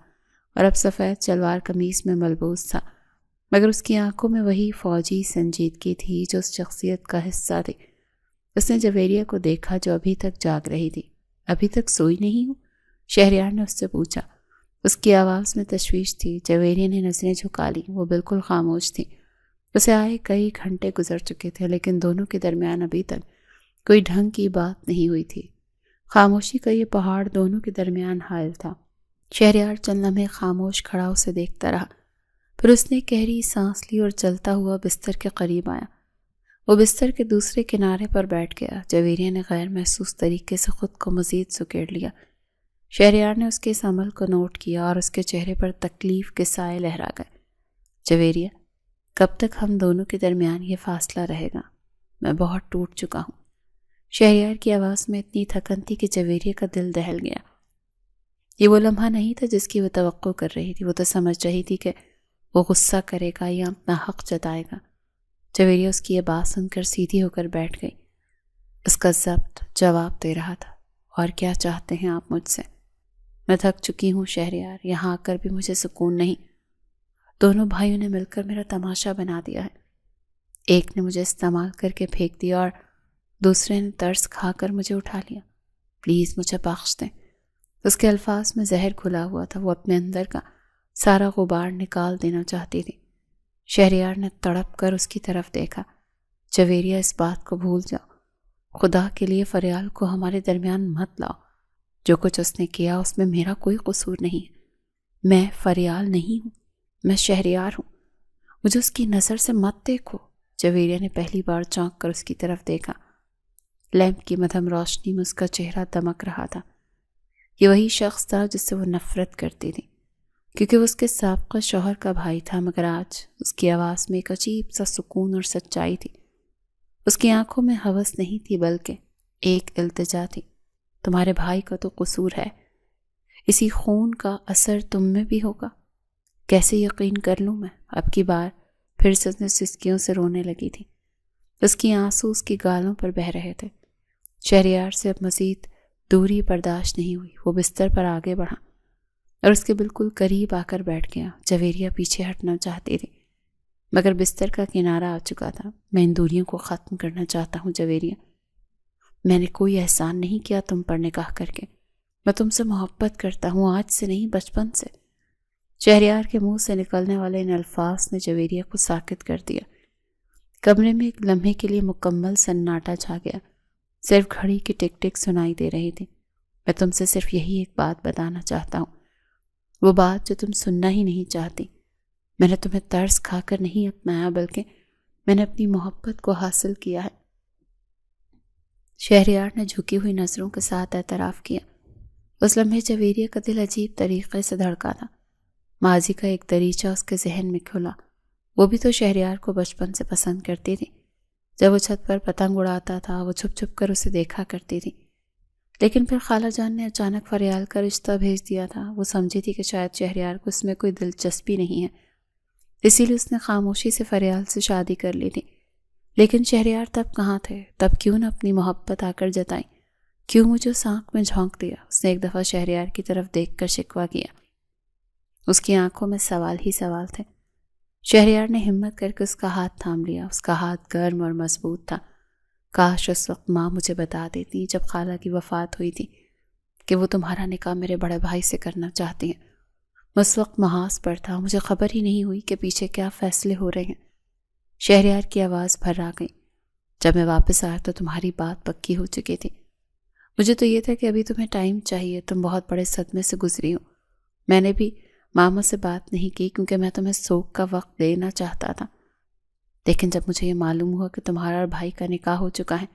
اور اب سفید شلوار قمیص میں ملبوس تھا، مگر اس کی آنکھوں میں وہی فوجی سنجیدگی تھی جو اس شخصیت کا حصہ تھی۔ اس نے جویریہ کو دیکھا جو ابھی تک جاگ رہی تھی۔ ابھی تک سوئی نہیں ہوں؟ شہریار نے اس سے پوچھا۔ اس کی آواز میں تشویش تھی۔ جویریہ نے نظریں جھکا لی۔ وہ بالکل خاموش تھی۔ اسے آئے کئی گھنٹے گزر چکے تھے، لیکن دونوں کے درمیان ابھی تک کوئی ڈھنگ کی بات نہیں ہوئی تھی۔ خاموشی کا یہ پہاڑ دونوں کے درمیان حائل تھا۔ شہریار چند لمحے خاموش کھڑا اسے دیکھتا رہا، پھر اس نے گہری سانس لی اور چلتا ہوا بستر کے قریب آیا۔ وہ بستر کے دوسرے کنارے پر بیٹھ گیا۔ جویریہ نے غیر محسوس طریقے سے خود کو مزید سکیڑ لیا۔ شہریار نے اس کے اس عمل کو نوٹ کیا اور اس کے چہرے پر تکلیف کے سائے لہرا گئے۔ جویریہ، کب تک ہم دونوں کے درمیان یہ فاصلہ رہے گا؟ میں بہت ٹوٹ چکا ہوں۔ شہریار کی آواز میں اتنی تھکن تھی کہ جویریہ کا دل دہل گیا۔ یہ وہ لمحہ نہیں تھا جس کی وہ توقع کر رہی تھی۔ وہ تو سمجھ رہی تھی کہ وہ غصہ کرے گا یا اپنا حق جتائے گا۔ جویریہ اس کی یہ بات سن کر سیدھی ہو کر بیٹھ گئی۔ اس کا ضبط جواب دے رہا تھا۔ اور کیا چاہتے ہیں آپ مجھ سے؟ میں تھک چکی ہوں شہریار، یہاں آ کر بھی مجھے سکون نہیں۔ دونوں بھائیوں نے مل کر میرا تماشا بنا دیا ہے۔ ایک نے مجھے استعمال کر کے پھینک دیا اور دوسرے نے ترس کھا کر مجھے اٹھا لیا۔ پلیز مجھے بخش دیں۔ اس کے الفاظ میں زہر کھلا ہوا تھا۔ وہ اپنے اندر کا سارا غبار نکال دینا چاہتی تھی۔ شہریار نے تڑپ کر اس کی طرف دیکھا۔ جویریہ، اس بات کو بھول جاؤ، خدا کے لیے فریال کو ہمارے درمیان مت لاؤ۔ جو کچھ اس نے کیا اس میں میرا کوئی قصور نہیں ہے۔ میں فریال نہیں ہوں، میں شہریار ہوں۔ مجھے اس کی نظر سے مت دیکھو۔ جویریہ نے پہلی بار چونک کر اس کی طرف دیکھا۔ لیمپ کی مدھم روشنی میں اس کا چہرہ دمک رہا تھا۔ یہ وہی شخص تھا جس سے وہ نفرت کرتی تھی، کیونکہ وہ اس کے سابقہ شوہر کا بھائی تھا، مگر آج اس کی آواز میں ایک عجیب سا سکون اور سچائی تھی۔ اس کی آنکھوں میں ہوس نہیں تھی بلکہ ایک التجا تھی۔ تمہارے بھائی کا تو قصور ہے، اسی خون کا اثر تم میں بھی ہوگا۔ کیسے یقین کر لوں میں؟ اب کی بار پھر سے اس نے سسکیوں سے رونے لگی تھی۔ اس کی آنسو اس کی گالوں پر بہہ رہے تھے۔ شہریار سے اب مزید دوری برداشت نہیں ہوئی۔ وہ بستر پر آگے بڑھا اور اس کے بالکل قریب آ کر بیٹھ گیا۔ جویریہ پیچھے ہٹنا چاہتی تھی، مگر بستر کا کنارہ آ چکا تھا۔ میں ان دوریوں کو ختم کرنا چاہتا ہوں جویریہ۔ میں نے کوئی احسان نہیں کیا تم پر نکاح کر کے۔ میں تم سے محبت کرتا ہوں، آج سے نہیں، بچپن سے۔ شہریار کے منہ سے نکلنے والے ان الفاظ نے جویریہ کو ساکت کر دیا۔ کمرے میں ایک لمحے کے لیے مکمل سناٹا چھا گیا۔ صرف گھڑی کی ٹک ٹک سنائی دے رہی تھی۔ میں تم سے صرف یہی ایک بات بتانا چاہتا ہوں، وہ بات جو تم سننا ہی نہیں چاہتی۔ میں نے تمہیں ترس کھا کر نہیں اپنایا، بلکہ میں نے اپنی محبت کو حاصل کیا ہے۔ شہریار نے جھکی ہوئی نظروں کے ساتھ اعتراف کیا۔ اس لمحے جویریہ کا دل عجیب طریقے سے دھڑکا تھا۔ ماضی کا ایک دریچہ اس کے ذہن میں کھلا۔ وہ بھی تو شہریار کو بچپن سے پسند کرتی تھی۔ جب وہ چھت پر پتنگ اڑاتا تھا وہ چھپ چھپ کر اسے دیکھا کرتی تھی۔ لیکن پھر خالہ جان نے اچانک فریال کا رشتہ بھیج دیا تھا۔ وہ سمجھی تھی کہ شاید شہریار کو اس میں کوئی دلچسپی نہیں ہے، اسی لیے اس نے خاموشی سے فریال سے شادی کر لی تھی۔ لیکن شہریار تب کہاں تھے؟ تب کیوں نہ اپنی محبت آ کر جتائی؟ کیوں مجھے اس آنکھ میں جھونک دیا؟ اس نے ایک دفعہ شہریار کی طرف دیکھ کر شکوہ کیا۔ اس کی آنکھوں میں سوال ہی سوال تھے۔ شہریار نے ہمت کر کے اس کا ہاتھ تھام لیا۔ اس کا ہاتھ گرم اور مضبوط تھا۔ کاش اس وقت ماں مجھے بتا دیتی جب خالہ کی وفات ہوئی تھی کہ وہ تمہارا نکاح میرے بڑے بھائی سے کرنا چاہتی ہیں۔ میں اس وقت محاذ پر تھا، مجھے خبر ہی نہیں ہوئی کہ پیچھے کیا فیصلے ہو رہے ہیں۔ شہریار کی آواز بھر آ گئی۔ جب میں واپس آیا تو تمہاری بات پکی ہو چکی تھی۔ مجھے تو یہ تھا کہ ابھی تمہیں ٹائم چاہیے، تم بہت بڑے صدمے سے گزری ہو۔ میں نے بھی ماما سے بات نہیں کی کیونکہ میں تمہیں سوگ کا وقت دینا چاہتا تھا۔ لیکن جب مجھے یہ معلوم ہوا کہ تمہارا اور بھائی کا نکاح ہو چکا ہے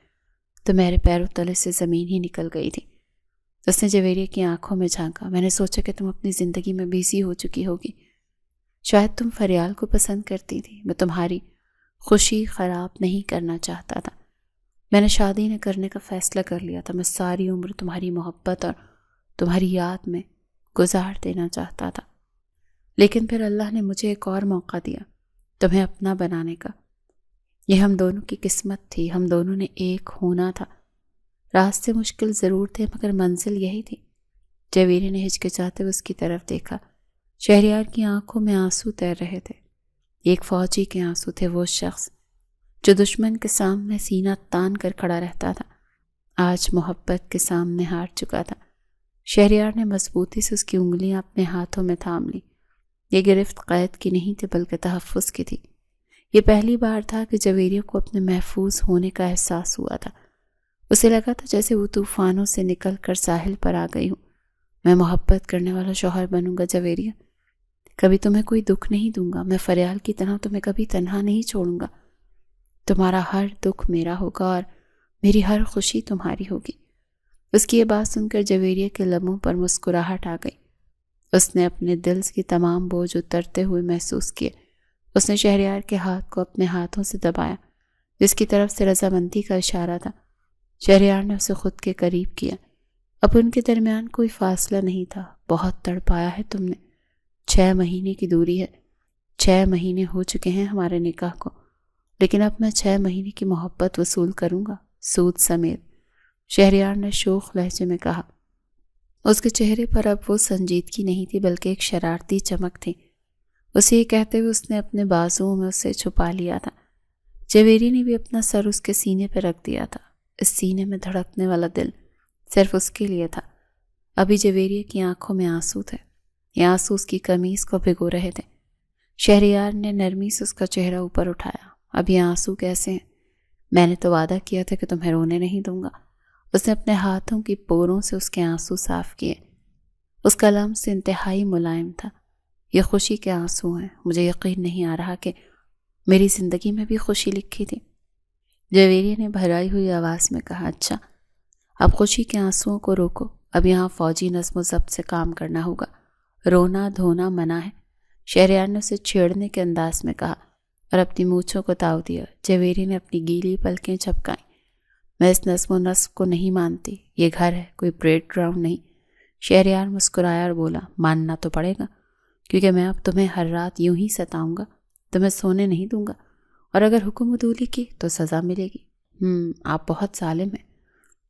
تو میرے پیروں تلے سے زمین ہی نکل گئی تھی۔ اس نے جویریہ کی آنکھوں میں جھانکا۔ میں نے سوچا کہ تم اپنی زندگی میں بیزی ہو چکی ہوگی، شاید تم فریال کو پسند کرتی تھی۔ میں تمہاری خوشی خراب نہیں کرنا چاہتا تھا۔ میں نے شادی نہ کرنے کا فیصلہ کر لیا تھا۔ میں ساری عمر تمہاری محبت اور تمہاری یاد میں گزار دینا چاہتا تھا، لیکن پھر اللہ نے مجھے ایک اور موقع دیا تمہیں اپنا بنانے کا۔ یہ ہم دونوں کی قسمت تھی، ہم دونوں نے ایک ہونا تھا۔ راستے مشکل ضرور تھے مگر منزل یہی تھی۔ جویریہ نے ہچکچاتے ہوئے اس کی طرف دیکھا۔ شہریار کی آنکھوں میں آنسو تیر رہے تھے۔ ایک فوجی کے آنسو تھے۔ وہ شخص جو دشمن کے سامنے سینہ تان کر کھڑا رہتا تھا، آج محبت کے سامنے ہار چکا تھا۔ شہریار نے مضبوطی سے اس کی انگلیاں اپنے ہاتھوں میں تھام لی۔ یہ گرفت قید کی نہیں تھی بلکہ تحفظ کی تھی۔ یہ پہلی بار تھا کہ جویریہ کو اپنے محفوظ ہونے کا احساس ہوا تھا۔ اسے لگا تھا جیسے وہ طوفانوں سے نکل کر ساحل پر آ گئی ہوں۔ میں محبت کرنے والا شوہر بنوں گا جویریہ، کبھی تمہیں کوئی دکھ نہیں دوں گا۔ میں فریال کی طرح تمہیں کبھی تنہا نہیں چھوڑوں گا۔ تمہارا ہر دکھ میرا ہوگا اور میری ہر خوشی تمہاری ہوگی۔ اس کی یہ بات سن کر جویریہ کے لبوں پر مسکراہٹ آ گئی۔ اس نے اپنے دل کی تمام بوجھ اترتے ہوئے محسوس کیے۔ اس نے شہریار کے ہاتھ کو اپنے ہاتھوں سے دبایا، جس کی طرف سے رضامندی کا اشارہ تھا۔ شہریار نے اسے خود کے قریب کیا۔ اب ان کے درمیان کوئی فاصلہ نہیں تھا۔ بہت تڑپایا ہے تم نے۔ 6 مہینے کی دوری ہے۔ 6 مہینے ہو چکے ہیں ہمارے نکاح کو، لیکن اب میں 6 مہینے کی محبت وصول کروں گا، سود سمیت، شہریار نے شوخ لہجے میں کہا۔ اس کے چہرے پر اب وہ سنجیدگی نہیں تھی بلکہ ایک شرارتی چمک تھی۔ اسے یہ کہتے ہوئے اس نے اپنے بازوؤں میں اسے چھپا لیا تھا۔ جویریہ نے بھی اپنا سر اس کے سینے پہ رکھ دیا تھا۔ اس سینے میں دھڑکنے والا دل صرف اس کے لیے تھا۔ ابھی جویریہ کی آنکھوں میں آنسو تھے۔ یہ آنسو اس کی قمیص کو بھگو رہے تھے۔ شہریار نے نرمی سے اس کا چہرہ اوپر اٹھایا۔ اب یہ آنسو کیسے ہیں؟ میں نے تو وعدہ کیا تھا کہ تمہیں رونے نہیں دوں گا۔ اس نے اپنے ہاتھوں کی پوروں سے اس کے آنسو صاف کیے۔ اس کا لمس انتہائی ملائم تھا۔ یہ خوشی کے آنسو ہیں۔ مجھے یقین نہیں آ رہا کہ میری زندگی میں بھی خوشی لکھی تھی۔ جویریہ نے بھرائی ہوئی آواز میں کہا، اچھا اب خوشی کے آنسوؤں کو روکو، اب یہاں فوجی نظم و ضبط سے کام کرنا ہوگا، رونا دھونا منع ہے۔ شہریار نے اسے چھیڑنے کے انداز میں کہا اور اپنی مونچھوں کو تاؤ دیا۔ جویریہ نے اپنی گیلی پلکیں جھپکائیں۔ میں اس نظم و نسق کو نہیں مانتی، یہ گھر ہے، کوئی پریڈ گراؤنڈ نہیں۔ شہریار مسکرایا اور بولا، ماننا تو پڑے گا، کیونکہ میں اب تمہیں ہر رات یوں ہی ستاؤں گا، تمہیں سونے نہیں دوں گا، اور اگر حکم عدولی کی تو سزا ملے گی۔ آپ بہت ظالم ہیں،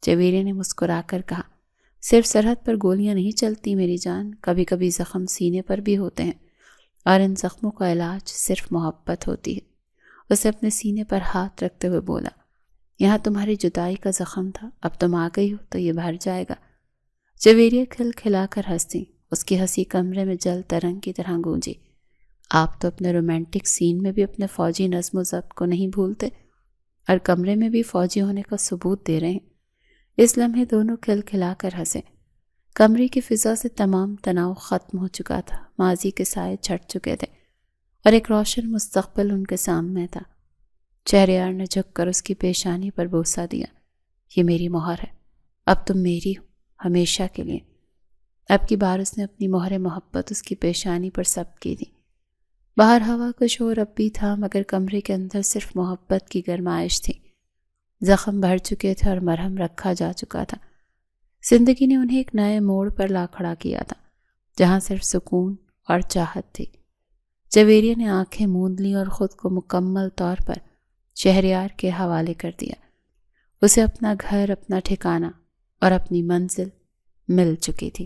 جویریہ نے مسکرا کر کہا۔ صرف سرحد پر گولیاں نہیں چلتی میری جان، کبھی کبھی زخم سینے پر بھی ہوتے ہیں، اور ان زخموں کا علاج صرف محبت ہوتی ہے۔ اسے اپنے سینے پر ہاتھ رکھتے ہوئے بولا، یہاں تمہاری جدائی کا زخم تھا، اب تم آ گئی ہو تو یہ بھر جائے گا۔ جویریہ کھل کھلا کر ہنسی۔ اس کی ہنسی کمرے میں جل ترنگ کی طرح گونجی۔ آپ تو اپنے رومانٹک سین میں بھی اپنے فوجی نظم و ضبط کو نہیں بھولتے، اور کمرے میں بھی فوجی ہونے کا ثبوت دے رہے ہیں۔ اس لمحے دونوں کھل کھلا کر ہنسے۔ کمرے کی فضا سے تمام تناؤ ختم ہو چکا تھا، ماضی کے سائے چھٹ چکے تھے، اور ایک روشن مستقبل ان کے سامنے تھا۔ شہریار نے جھک کر اس کی پیشانی پر بوسہ دیا۔ یہ میری مہر ہے، اب تم میری ہو، ہمیشہ کے لیے۔ اب کی بار اس نے اپنی مہر محبت اس کی پیشانی پر ثبت کی تھی۔ باہر ہوا کا شور اب بھی تھا، مگر کمرے کے اندر صرف محبت کی گرمائش تھی۔ زخم بھر چکے تھے اور مرہم رکھا جا چکا تھا۔ زندگی نے انہیں ایک نئے موڑ پر لا کھڑا کیا تھا، جہاں صرف سکون اور چاہت تھی۔ جویریہ نے آنکھیں موند لیں اور خود کو مکمل طور پر شہریار کے حوالے کر دیا۔ اسے اپنا گھر، اپنا ٹھکانہ اور اپنی منزل مل چکی تھی۔